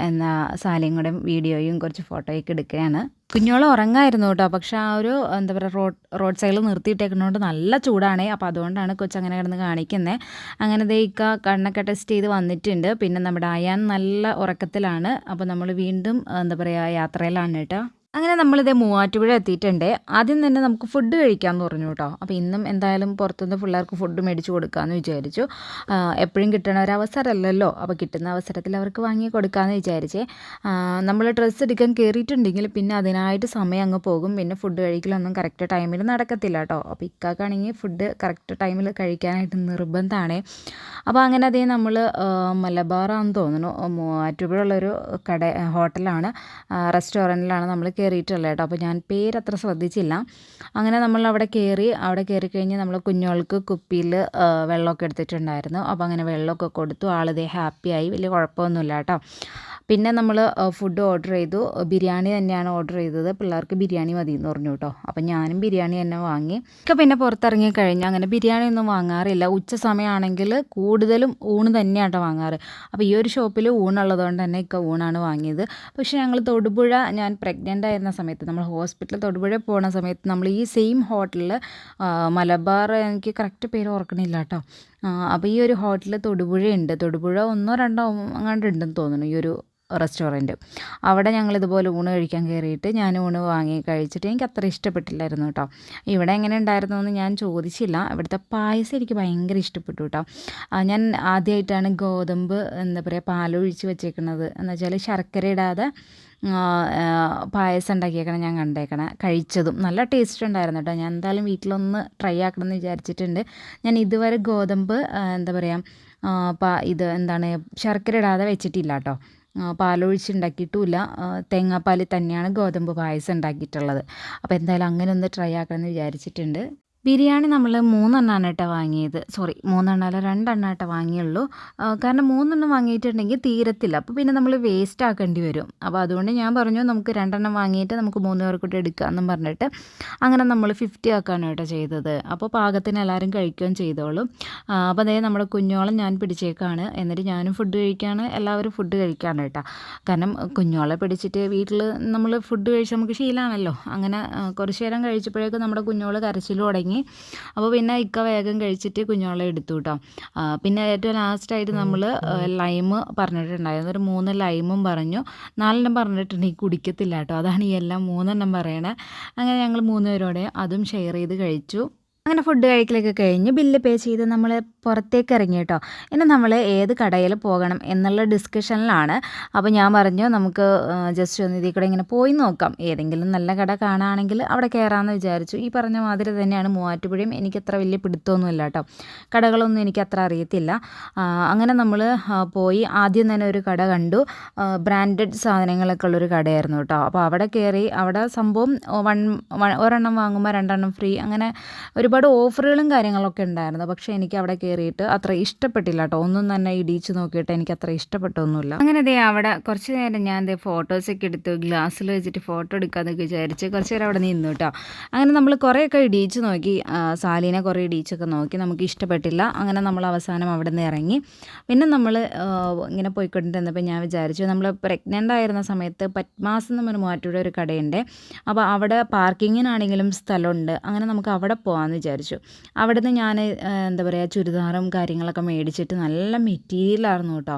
എന്നാ സാലയും കൂടെ വീഡിയോയും കുറച്ച് ഫോട്ടോയൊക്കെ എടുക്കുകയാണ്. കുഞ്ഞോളം ഉറങ്ങായിരുന്നു കേട്ടോ. പക്ഷേ ആ ഒരു എന്താ പറയുക റോഡ് സൈഡിൽ നിർത്തിയിട്ടേക്കുന്നതുകൊണ്ട് നല്ല ചൂടാണ്. അപ്പോൾ അതുകൊണ്ടാണ് കൊച്ചങ്ങനെ കിടന്ന് കാണിക്കുന്നത്. അങ്ങനെ ഇക്ക കണ്ണൊക്കെ ടെസ്റ്റ് ചെയ്ത് വന്നിട്ടുണ്ട്. പിന്നെ നമ്മുടെ അയാൻ നല്ല ഉറക്കത്തിലാണ്. അപ്പോൾ നമ്മൾ വീണ്ടും എന്താ പറയുക യാത്രയിലാണ് കേട്ടോ. അങ്ങനെ നമ്മളിതേ മൂവാറ്റുപുഴ എത്തിയിട്ടുണ്ട്. ആദ്യം തന്നെ നമുക്ക് ഫുഡ് കഴിക്കാമെന്ന് പറഞ്ഞു കേട്ടോ. അപ്പോൾ ഇന്നും എന്തായാലും പുറത്തുനിന്ന് പിള്ളേർക്ക് ഫുഡ് മേടിച്ച് കൊടുക്കാമെന്ന് വിചാരിച്ചു. എപ്പോഴും കിട്ടണ ഒരു അവസരമല്ലല്ലോ. അപ്പോൾ കിട്ടുന്ന അവസരത്തിൽ അവർക്ക് വാങ്ങി കൊടുക്കാമെന്ന് വിചാരിച്ചേ. നമ്മൾ ഡ്രസ്സ് എടുക്കാൻ കയറിയിട്ടുണ്ടെങ്കിൽ പിന്നെ അതിനായിട്ട് സമയം അങ്ങ് പോകും. പിന്നെ ഫുഡ് കഴിക്കലൊന്നും കറക്റ്റ് ടൈമിൽ നടക്കത്തില്ല കേട്ടോ. അപ്പോൾ ഇക്കാക്കാണെങ്കിൽ ഫുഡ് കറക്റ്റ് ടൈമിൽ കഴിക്കാനായിട്ട് നിർബന്ധമാണ്. അപ്പോൾ അങ്ങനെ അതേ നമ്മൾ മലബാറാണെന്ന് തോന്നുന്നു, മൂവാറ്റുപുഴയുള്ളൊരു ഹോട്ടലാണ്, റെസ്റ്റോറൻറ്റിലാണ് നമ്മൾ കയറിയിട്ടുള്ളത് കേട്ടോ. അപ്പോൾ ഞാൻ പേരത്ര ശ്രദ്ധിച്ചില്ല. അങ്ങനെ നമ്മൾ അവിടെ കയറിക്കഴിഞ്ഞ് നമ്മൾ കുഞ്ഞുങ്ങൾക്ക് കുപ്പിയിൽ വെള്ളമൊക്കെ എടുത്തിട്ടുണ്ടായിരുന്നു. അപ്പോൾ അങ്ങനെ വെള്ളമൊക്കെ കൊടുത്തു. ആളിതേ ഹാപ്പിയായി, വലിയ കുഴപ്പമൊന്നുമില്ല കേട്ടോ. പിന്നെ നമ്മൾ ഫുഡ് ഓർഡർ ചെയ്തു. ബിരിയാണി തന്നെയാണ് ഓർഡർ ചെയ്തത്. പിള്ളേർക്ക് ബിരിയാണി മതി എന്ന് പറഞ്ഞു കേട്ടോ. അപ്പം ഞാനും ബിരിയാണി തന്നെ വാങ്ങി. പിന്നെ പുറത്തിറങ്ങി കഴിഞ്ഞാൽ അങ്ങനെ ബിരിയാണി ഒന്നും വാങ്ങാറില്ല. ഉച്ച സമയമാണെങ്കിൽ കൂടുതലും ഊണ് തന്നെയാണ് വാങ്ങാറ്. അപ്പോൾ ഈ ഒരു ഷോപ്പിൽ ഊണുള്ളതുകൊണ്ട് തന്നെ ഊണാണ് വാങ്ങിയത്. പക്ഷേ ഞങ്ങൾ തൊടുപുഴ, ഞാൻ പ്രഗ്നൻ്റ് ആയിരുന്ന സമയത്ത് നമ്മൾ ഹോസ്പിറ്റലിൽ തൊടുപുഴ പോകുന്ന സമയത്ത് നമ്മൾ ഈ സെയിം ഹോട്ടലിൽ മലബാർ, എനിക്ക് കറക്റ്റ് പേര് ഓർക്കണില്ല കേട്ടോ. അപ്പോൾ ഈ ഒരു ഹോട്ടലിൽ തൊടുപുഴയുണ്ട്. തൊടുപുഴ 1 2 അങ്ങാണ്ട് ഉണ്ടെന്ന് തോന്നുന്നു ഈ ഒരു റെസ്റ്റോറൻറ്റ്. അവിടെ ഞങ്ങളിതുപോലെ ഊണ് കഴിക്കാൻ കയറിയിട്ട് ഞാൻ ഊണ് വാങ്ങി കഴിച്ചിട്ട് എനിക്ക് അത്ര ഇഷ്ടപ്പെട്ടില്ലായിരുന്നു കേട്ടോ. ഇവിടെ എങ്ങനെ ഉണ്ടായിരുന്നു എന്ന് ഞാൻ ചോദിച്ചില്ല. ഇവിടുത്തെ പായസം എനിക്ക് ഭയങ്കര ഇഷ്ടപ്പെട്ടു കേട്ടോ. ഞാൻ ആദ്യമായിട്ടാണ് ഗോതമ്പ് എന്താ പറയുക പാലൊഴിച്ച് വെച്ചേക്കുന്നത്, എന്ന് വെച്ചാൽ ശർക്കര ഇടാതെ പായസം ഉണ്ടാക്കിയേക്കണം ഞാൻ കഴിച്ചതും നല്ല ടേസ്റ്റ് ഉണ്ടായിരുന്നു കേട്ടോ. ഞാൻ എന്തായാലും വീട്ടിലൊന്ന് ട്രൈ ആക്കണം എന്ന് വിചാരിച്ചിട്ടുണ്ട്. ഞാൻ ഇതുവരെ ഗോതമ്പ് എന്താ പറയുക ഇത് എന്താണ് ശർക്കര ഇടാതെ വെച്ചിട്ടില്ല കേട്ടോ. പാലൊഴിച്ച് ഉണ്ടാക്കിയിട്ടുമില്ല. തേങ്ങാപ്പാലിൽ തന്നെയാണ് ഗോതമ്പ് പായസം ഉണ്ടാക്കിയിട്ടുള്ളത്. അപ്പോൾ എന്തായാലും അങ്ങനെ ഒന്ന് ട്രൈ ആക്കണമെന്ന് വിചാരിച്ചിട്ടുണ്ട്. ബിരിയാണി നമ്മൾ 3 എണ്ണമാണ് കേട്ടോ വാങ്ങിയത്. 3 എണ്ണമല്ല 2 എണ്ണം കേട്ടോ വാങ്ങിയുള്ളൂ. കാരണം 3 എണ്ണം വാങ്ങിയിട്ടുണ്ടെങ്കിൽ തീരത്തില്ല. അപ്പോൾ പിന്നെ നമ്മൾ വേസ്റ്റ് ആക്കേണ്ടി വരും. അപ്പോൾ അതുകൊണ്ട് ഞാൻ പറഞ്ഞു നമുക്ക് 2 എണ്ണം വാങ്ങിയിട്ട് നമുക്ക് 3 പേർക്കൂടെ എടുക്കാമെന്നും പറഞ്ഞിട്ട് അങ്ങനെ നമ്മൾ 50 ആക്കാണ് കേട്ടോ ചെയ്തത്. അപ്പോൾ പാകത്തിന് എല്ലാവരും കഴിക്കുകയും ചെയ്തോളും. അപ്പോൾ അതേ നമ്മുടെ കുഞ്ഞോളം ഞാൻ പിടിച്ചേക്കാണ്. എന്നിട്ട് ഞാനും ഫുഡ് കഴിക്കുകയാണ്, എല്ലാവരും ഫുഡ് കഴിക്കുകയാണ് കേട്ടോ. കാരണം കുഞ്ഞോളെ പിടിച്ചിട്ട് വീട്ടിൽ നമ്മൾ ഫുഡ് കഴിച്ച് നമുക്ക് ശീലമാണല്ലോ. അങ്ങനെ കുറച്ച് നേരം കഴിച്ചപ്പോഴേക്കും നമ്മുടെ കുഞ്ഞോള് കരച്ചിൽ തുടങ്ങി. തുടങ്ങി. അപ്പോൾ പിന്നെ ഇക്ക വേഗം കഴിച്ചിട്ട് കുഞ്ഞോളെ എടുത്തു കേട്ടോ. പിന്നെ ഏറ്റവും ലാസ്റ്റായിട്ട് നമ്മൾ ലൈം പറഞ്ഞിട്ടുണ്ടായിരുന്നു. ഒരു 3 ലൈമും പറഞ്ഞു. 4 പറഞ്ഞിട്ടുണ്ടെങ്കിൽ കുടിക്കത്തില്ല കേട്ടോ. അതാണ് ഈ എല്ലാം 3 പറയണേ. അങ്ങനെ ഞങ്ങൾ 3 പേരോടെ അതും ഷെയർ ചെയ്ത് കഴിച്ചു. അങ്ങനെ ഫുഡ് കഴിക്കലൊക്കെ കഴിഞ്ഞ് ബില്ല് പേ ചെയ്ത് നമ്മൾ പുറത്തേക്ക് ഇറങ്ങി കേട്ടോ. ഇനി നമ്മൾ ഏത് കടയിൽ പോകണം എന്നുള്ള ഡിസ്കഷനിലാണ്. അപ്പോൾ ഞാൻ പറഞ്ഞു നമുക്ക് ജസ്റ്റ് ഒന്ന് ഇതിൽ കൂടെ ഇങ്ങനെ പോയി നോക്കാം, ഏതെങ്കിലും നല്ല കട കാണുകയാണെങ്കിൽ അവിടെ കയറാമെന്ന് വിചാരിച്ചു. ഈ പറഞ്ഞ മാതിരി തന്നെയാണ് മൂവാറ്റുപുഴയും. എനിക്കത്ര വലിയ പിടുത്തമൊന്നുമില്ല കേട്ടോ, കടകളൊന്നും എനിക്കത്ര അറിയത്തില്ല. അങ്ങനെ നമ്മൾ പോയി ആദ്യം തന്നെ ഒരു കട കണ്ടു. ബ്രാൻഡഡ് സാധനങ്ങളൊക്കെ ഉള്ളൊരു കടയായിരുന്നു കേട്ടോ. അപ്പോൾ അവിടെ കയറി. അവിടെ സംഭവം ഒരെണ്ണം വാങ്ങുമ്പോൾ 2 ഫ്രീ, അങ്ങനെ ഒരുപാട് ഓഫറുകളും കാര്യങ്ങളൊക്കെ ഉണ്ടായിരുന്നു. പക്ഷേ എനിക്ക് അവിടെ കയറിയിട്ട് അത്ര ഇഷ്ടപ്പെട്ടില്ല കേട്ടോ. ഒന്നും തന്നെ ഇടിച്ച് നോക്കിയിട്ട് എനിക്ക് അത്ര ഇഷ്ടപ്പെട്ടൊന്നുമില്ല. അങ്ങനെ അവിടെ കുറച്ച് നേരം ഞാൻ ഫോട്ടോസൊക്കെ എടുത്തു, ഗ്ലാസ്സിൽ വെച്ചിട്ട് ഫോട്ടോ എടുക്കാമെന്നൊക്കെ വിചാരിച്ച് കുറച്ച് നേരം അവിടെ നിന്നു കേട്ടോ. അങ്ങനെ നമ്മൾ കുറേയൊക്കെ ഇടിച്ച് നോക്കി, സാലീനെ കുറേ ഇടിച്ചൊക്കെ നോക്കി, നമുക്ക് ഇഷ്ടപ്പെട്ടില്ല. അങ്ങനെ നമ്മൾ അവസാനം അവിടെ നിന്ന് ഇറങ്ങി. പിന്നെ നമ്മൾ ഇങ്ങനെ പോയിക്കൊണ്ടിരുന്നപ്പോൾ ഞാൻ വിചാരിച്ചു, നമ്മൾ പ്രഗ്നൻ്റ് ആയിരുന്ന സമയത്ത് പത്മാസ് എന്ന് പറഞ്ഞ മൂവാറ്റുപുഴ ഒരു കടയുണ്ട്. അപ്പോൾ അവിടെ പാർക്കിങ്ങിനാണെങ്കിലും സ്ഥലമുണ്ട്. അങ്ങനെ നമുക്ക് അവിടെ പോകാമെന്ന് വിചാരിച്ചു. അവിടെ നിന്ന് ഞാൻ എന്താ പറയുക, ചുരിദാറും കാര്യങ്ങളൊക്കെ മേടിച്ചിട്ട് നല്ല മെറ്റീരിയലായിരുന്നു കേട്ടോ.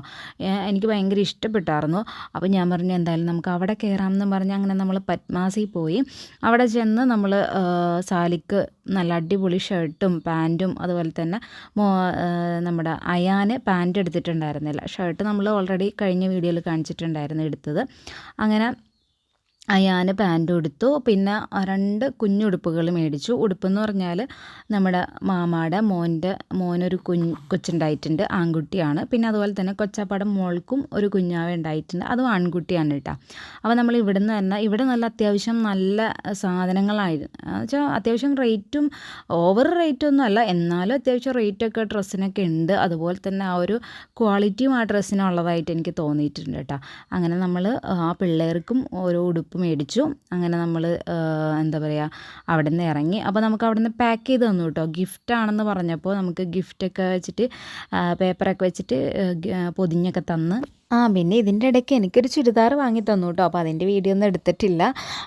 എനിക്ക് ഭയങ്കര ഇഷ്ടപ്പെട്ടായിരുന്നു. അപ്പോൾ ഞാൻ പറഞ്ഞു എന്തായാലും നമുക്ക് അവിടെ കയറാമെന്ന് പറഞ്ഞ് അങ്ങനെ നമ്മൾ പത്മാസിൽ പോയി. അവിടെ ചെന്ന് നമ്മൾ സാലിക്ക് നല്ല അടിപൊളി ഷർട്ടും പാൻറ്റും, അതുപോലെ തന്നെ നമ്മുടെ അയാന് പാൻറ്റ് എടുത്തിട്ടുണ്ടായിരുന്നില്ല. ഷർട്ട് നമ്മൾ ഓൾറെഡി കഴിഞ്ഞ വീഡിയോയിൽ കാണിച്ചിട്ടുണ്ടായിരുന്നു എടുത്തത്. അങ്ങനെ അയാന് പാൻറ്റും എടുത്തു. പിന്നെ 2 കുഞ്ഞുടുപ്പുകൾ മേടിച്ചു. ഉടുപ്പെന്ന് പറഞ്ഞാൽ നമ്മുടെ മാമാടെ മോനൊരു കൊച്ചുണ്ടായിട്ടുണ്ട്, ആൺകുട്ടിയാണ്. പിന്നെ അതുപോലെ തന്നെ കൊച്ചാപ്പാടെ മോൾക്കും ഒരു കുഞ്ഞാവ ഉണ്ടായിട്ടുണ്ട്, അതും ആൺകുട്ടിയാണ് കേട്ടോ. അപ്പോൾ നമ്മൾ ഇവിടെ നല്ല അത്യാവശ്യം നല്ല സാധനങ്ങളായിരുന്നു. വെച്ചാൽ അത്യാവശ്യം റേറ്റും ഓവർ റേറ്റൊന്നും അല്ല, എന്നാലും അത്യാവശ്യം റേറ്റൊക്കെ ഡ്രസ്സിനൊക്കെ ഉണ്ട്. അതുപോലെ തന്നെ ആ ഒരു ക്വാളിറ്റിയും ആ ഡ്രസ്സിനുള്ളതായിട്ട് എനിക്ക് തോന്നിയിട്ടുണ്ട് കേട്ടോ. അങ്ങനെ നമ്മൾ ആ പിള്ളേർക്കും ഓരോ ഉടുപ്പ് മേടിച്ചു. അങ്ങനെ നമ്മൾ എന്താ പറയുക, അവിടെ നിന്ന് ഇറങ്ങി. അപ്പോൾ നമുക്ക് അവിടെ നിന്ന് പാക്ക് ചെയ്ത് തന്നു കേട്ടോ. ഗിഫ്റ്റാണെന്ന് പറഞ്ഞപ്പോൾ നമുക്ക് ഗിഫ്റ്റൊക്കെ വെച്ചിട്ട് പേപ്പറൊക്കെ വെച്ചിട്ട് പൊതിഞ്ഞൊക്കെ തന്ന്. പിന്നെ ഇതിൻ്റെ ഇടയ്ക്ക് എനിക്കൊരു ചുരിദാർ വാങ്ങി തന്നു കേട്ടോ. അപ്പോൾ അതിൻ്റെ വീഡിയോ ഒന്നും എടുത്തിട്ടില്ല,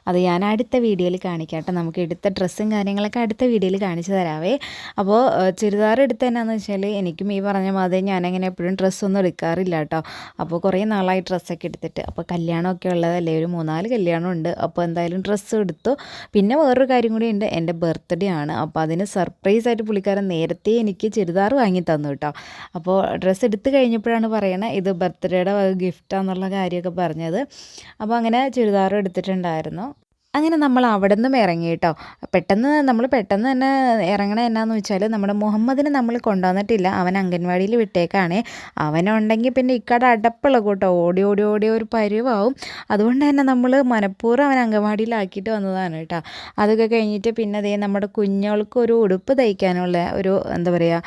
അത് ഞാൻ അടുത്ത വീഡിയോയിൽ കാണിക്കാം കേട്ടോ. നമുക്ക് എടുത്ത ഡ്രസ്സും കാര്യങ്ങളൊക്കെ അടുത്ത വീഡിയോയിൽ കാണിച്ചു തരാവേ. അപ്പോൾ ചുരിദാർ എടുത്ത് എന്നാന്ന് വെച്ചാൽ എനിക്കും ഈ പറഞ്ഞ മാതിരി ഞാനങ്ങനെ എപ്പോഴും ഡ്രസ്സൊന്നും എടുക്കാറില്ല കേട്ടോ. അപ്പോൾ കുറേ നാളായി ഡ്രസ്സൊക്കെ എടുത്തിട്ട്. അപ്പോൾ കല്യാണമൊക്കെ ഉള്ളതല്ലേ, ഒരു 3-4 കല്യാണമുണ്ട്. അപ്പോൾ എന്തായാലും ഡ്രസ്സ് എടുത്തു. പിന്നെ വേറൊരു കാര്യം കൂടി ഉണ്ട്, എൻ്റെ ബർത്ത്ഡേ ആണ്. അപ്പോൾ അതിന് സർപ്രൈസായിട്ട് പുള്ളിക്കാരൻ നേരത്തെ എനിക്ക് ചുരിദാർ വാങ്ങി തന്നു കേട്ടോ. അപ്പോൾ ഡ്രസ്സ് എടുത്ത് കഴിഞ്ഞപ്പോഴാണ് പറയണത് ഇത് ബർത്ത്ഡേയുടെ ഗിഫ്റ്റാന്നുള്ള കാര്യമൊക്കെ പറഞ്ഞത്. അപ്പോൾ അങ്ങനെ ചുരിദാർ എടുത്തിട്ടുണ്ടായിരുന്നു. അങ്ങനെ നമ്മൾ അവിടെ നിന്നും ഇറങ്ങി കേട്ടോ. പെട്ടെന്ന് തന്നെ ഇറങ്ങണത് എന്നാന്ന് വെച്ചാൽ നമ്മുടെ മുഹമ്മദിനെ നമ്മൾ കൊണ്ടുവന്നിട്ടില്ല, അവൻ അംഗൻവാടിയിൽ വിട്ടേക്കാണേ. അവനുണ്ടെങ്കിൽ പിന്നെ ഇക്കട അടപ്പുള്ള കൂട്ടോ, ഓടി ഒരു പരുവാവും. അതുകൊണ്ട് തന്നെ നമ്മൾ മനഃപൂർവ്വം അവൻ അംഗൻവാടിയിലാക്കിയിട്ട് വന്നതാണ് കേട്ടോ. അതൊക്കെ കഴിഞ്ഞിട്ട് പിന്നെ നമ്മുടെ കുഞ്ഞോൾക്ക് ഒരു ഉടുപ്പ് തയ്ക്കാനുള്ള ഒരു എന്താ പറയുക,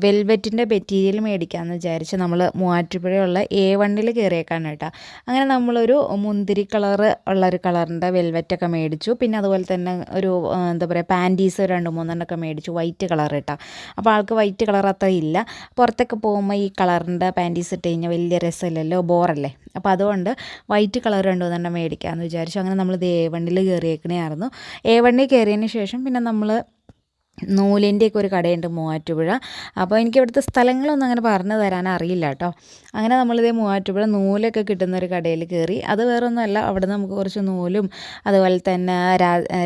വെൽവെറ്റിൻ്റെ മെറ്റീരിയൽ മേടിക്കാമെന്ന് വിചാരിച്ച് നമ്മൾ മൂവാറ്റുപുഴയുള്ള A1 കയറിയേക്കാണ് കേട്ടോ. അങ്ങനെ നമ്മളൊരു മുന്തിരി കളറ് ഉള്ളൊരു കളറിൻ്റെ വെൽവെറ്റ് ഒക്കെ മേടിച്ചു. പിന്നെ അതുപോലെ തന്നെ ഒരു എന്താ പറയുക, പാൻറ്റീസ് 2-3 മേടിച്ചു, വൈറ്റ് കളർ കേട്ടോ. അപ്പോൾ ആൾക്ക് വൈറ്റ് കളർ അത്ര ഇല്ല. പുറത്തൊക്കെ പോകുമ്പോൾ ഈ കളറിൻ്റെ പാൻറ്റീസ് ഇട്ട് കഴിഞ്ഞാൽ വലിയ രസമില്ലല്ലോ, ബോറല്ലേ. അപ്പോൾ അതുകൊണ്ട് വൈറ്റ് കളർ 2-3 മേടിക്കാമെന്ന് വിചാരിച്ചു. അങ്ങനെ നമ്മൾ A1 കയറിയേക്കണേയായിരുന്നു. A1 കയറിയതിന് ശേഷം പിന്നെ നമ്മൾ നൂലിൻ്റെയൊക്കെ ഒരു കടയുണ്ട് മൂവാറ്റുപുഴ. അപ്പോൾ എനിക്ക് ഇവിടുത്തെ സ്ഥലങ്ങളൊന്നും അങ്ങനെ പറഞ്ഞു തരാൻ അറിയില്ല കേട്ടോ. അങ്ങനെ നമ്മളിതേ മൂവാറ്റുപുഴ നൂലൊക്കെ കിട്ടുന്നൊരു കടയിൽ കയറി. അത് വേറൊന്നുമല്ല, അവിടെ നമുക്ക് കുറച്ച് നൂലും അതുപോലെ തന്നെ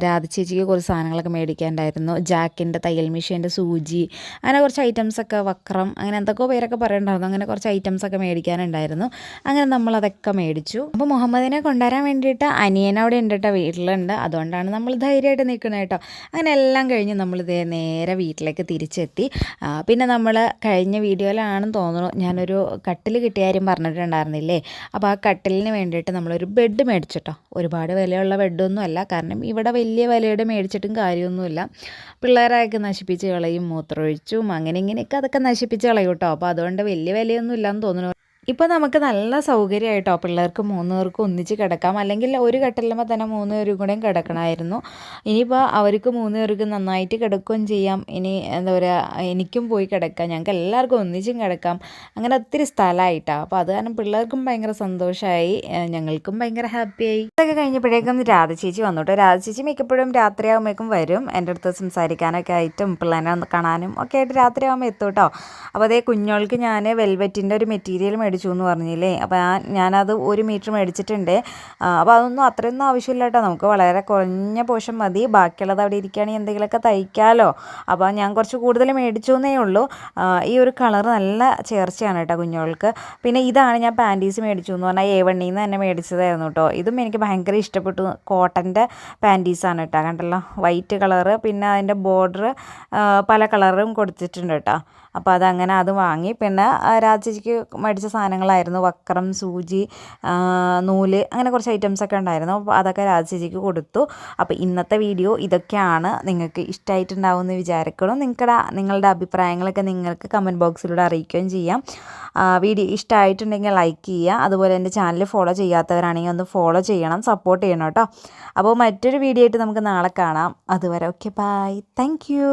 രാധചേച്ചിക്ക് കുറച്ച് സാധനങ്ങളൊക്കെ മേടിക്കാനുണ്ടായിരുന്നു. ജാക്കിൻ്റെ തയ്യൽ മെഷീൻ്റെ സൂചി, അങ്ങനെ കുറച്ച് ഐറ്റംസൊക്കെ, വക്രം, അങ്ങനെ എന്തൊക്കെയോ പേരൊക്കെ പറയണ്ടായിരുന്നു. അങ്ങനെ കുറച്ച് ഐറ്റംസൊക്കെ മേടിക്കാനുണ്ടായിരുന്നു. അങ്ങനെ നമ്മളതൊക്കെ മേടിച്ചു. അപ്പോൾ മുഹമ്മദിനെ കൊണ്ടുവരാൻ വേണ്ടിയിട്ട് അനിയനവിടെ ഉണ്ട് കേട്ടോ, വീട്ടിലുണ്ട്. അതുകൊണ്ടാണ് നമ്മൾ ധൈര്യമായിട്ട് നിൽക്കുന്നത് കേട്ടോ. അങ്ങനെ എല്ലാം കഴിഞ്ഞ് നമ്മളിതേ നേരെ വീട്ടിലേക്ക് തിരിച്ചെത്തി. പിന്നെ നമ്മൾ കഴിഞ്ഞ വീഡിയോയിലാണെന്ന് തോന്നുന്നു ഞാനൊരു കട്ടിൽ കിട്ടിയ കാര്യം പറഞ്ഞിട്ടുണ്ടായിരുന്നില്ലേ. അപ്പോൾ ആ കട്ടിലിന് വേണ്ടിയിട്ട് നമ്മളൊരു ബെഡ് മേടിച്ചിട്ടോ. ഒരുപാട് വിലയുള്ള ബെഡൊന്നും അല്ല, കാരണം ഇവിടെ വലിയ വിലയുടെ മേടിച്ചിട്ടും കാര്യമൊന്നുമില്ല. പിള്ളേരൊക്കെ നശിപ്പിച്ച് കളയും, മൂത്രമൊഴിച്ചും അങ്ങനെ ഇങ്ങനെയൊക്കെ അതൊക്കെ നശിപ്പിച്ച് കളയും കേട്ടോ. അപ്പോൾ അതുകൊണ്ട് വലിയ വിലയൊന്നും ഇല്ലയെന്ന് തോന്നുന്നു. ഇപ്പോൾ നമുക്ക് നല്ല സൗകര്യമായിട്ടോ പിള്ളേർക്ക് 3 പേർക്കും ഒന്നിച്ച് കിടക്കാം. അല്ലെങ്കിൽ ഒരു കട്ടിലുമ്മേ തന്നെ 3 പേരും കൂടെയും കിടക്കണമായിരുന്നു. ഇനിയിപ്പോൾ അവർക്ക് 3 പേർക്കും നന്നായിട്ട് കിടക്കുകയും ചെയ്യാം. ഇനി എന്താ പറയുക, എനിക്കും പോയി കിടക്കാം, ഞങ്ങൾക്ക് എല്ലാവർക്കും ഒന്നിച്ചും കിടക്കാം. അങ്ങനെ ഒത്തിരി സ്ഥലമായിട്ടാണ്. അപ്പോൾ അത് കാരണം പിള്ളേർക്കും ഭയങ്കര സന്തോഷമായി, ഞങ്ങൾക്കും ഭയങ്കര ഹാപ്പിയായി. ഇതൊക്കെ കഴിഞ്ഞപ്പോഴേക്കും രാധ ചേച്ചി വന്നു കേട്ടോ. രാധ ചേച്ചി മിക്കപ്പോഴും രാത്രിയാകുമ്പോഴേക്കും വരും എൻ്റെ അടുത്ത് സംസാരിക്കാനൊക്കെ ആയിട്ടും പിള്ളേരെ കാണാനും ഒക്കെ ആയിട്ട് രാത്രിയാകുമ്പോൾ എത്തും കേട്ടോ. അപ്പോൾ അതേ കുഞ്ഞോൾക്ക് ഞാൻ വെൽവെറ്റിൻ്റെ ഒരു മെറ്റീരിയൽ മേടിച്ചു എന്ന് പറഞ്ഞില്ലേ, അപ്പോൾ ഞാനത് 1 മീറ്റർ മേടിച്ചിട്ടുണ്ട്. അപ്പോൾ അതൊന്നും അത്രയൊന്നും ആവശ്യമില്ല കേട്ടോ, നമുക്ക് വളരെ കുറഞ്ഞ പോഷൻ മതി. ബാക്കിയുള്ളത് അവിടെ ഇരിക്കുകയാണെങ്കിൽ എന്തെങ്കിലുമൊക്കെ തയ്ക്കാമല്ലോ. അപ്പോൾ ഞാൻ കുറച്ച് കൂടുതൽ മേടിച്ചു എന്നേ ഉള്ളൂ. ഈ ഒരു കളർ നല്ല ചേർച്ചയാണ് കേട്ടോ കുഞ്ഞോൾക്ക്. പിന്നെ ഇതാണ് ഞാൻ പാൻറ്റീസ് മേടിച്ചു എന്ന് പറഞ്ഞാൽ A1 നിന്ന് തന്നെ മേടിച്ചതായിരുന്നു കേട്ടോ. ഇതും എനിക്ക് ഭയങ്കര ഇഷ്ടപ്പെട്ടു. കോട്ടൻ്റെ പാൻറ്റീസാണ് കേട്ടോ, കണ്ടല്ലോ, വൈറ്റ് കളറ്. പിന്നെ അതിൻ്റെ ബോർഡർ പല കളറും കൊടുത്തിട്ടുണ്ട് കേട്ടോ. അപ്പോൾ അതങ്ങനെ അത് വാങ്ങി. പിന്നെ രാജേച്ചിക്ക് മേടിച്ച സാധനങ്ങളായിരുന്നു, വക്രം, സൂചി, നൂല്, അങ്ങനെ കുറച്ച് ഐറ്റംസൊക്കെ ഉണ്ടായിരുന്നു. അപ്പോൾ അതൊക്കെ രാജേച്ചിക്ക് കൊടുത്തു. അപ്പോൾ ഇന്നത്തെ വീഡിയോ ഇതൊക്കെയാണ്. നിങ്ങൾക്ക് ഇഷ്ടമായിട്ടുണ്ടാവുമെന്ന് വിചാരിക്കണം. നിങ്ങളുടെ അഭിപ്രായങ്ങളൊക്കെ നിങ്ങൾക്ക് കമൻറ്റ് ബോക്സിലൂടെ അറിയിക്കുകയും ചെയ്യാം. വീഡിയോ ഇഷ്ടമായിട്ടുണ്ടെങ്കിൽ ലൈക്ക് ചെയ്യുക. അതുപോലെ എൻ്റെ ചാനൽ ഫോളോ ചെയ്യാത്തവരാണെങ്കിൽ ഒന്ന് ഫോളോ ചെയ്യണം, സപ്പോർട്ട് ചെയ്യണം കേട്ടോ. അപ്പോൾ മറ്റൊരു വീഡിയോ ആയിട്ട് നമുക്ക് നാളെ കാണാം. അതുവരെ ഓക്കെ, ബൈ, താങ്ക് യു.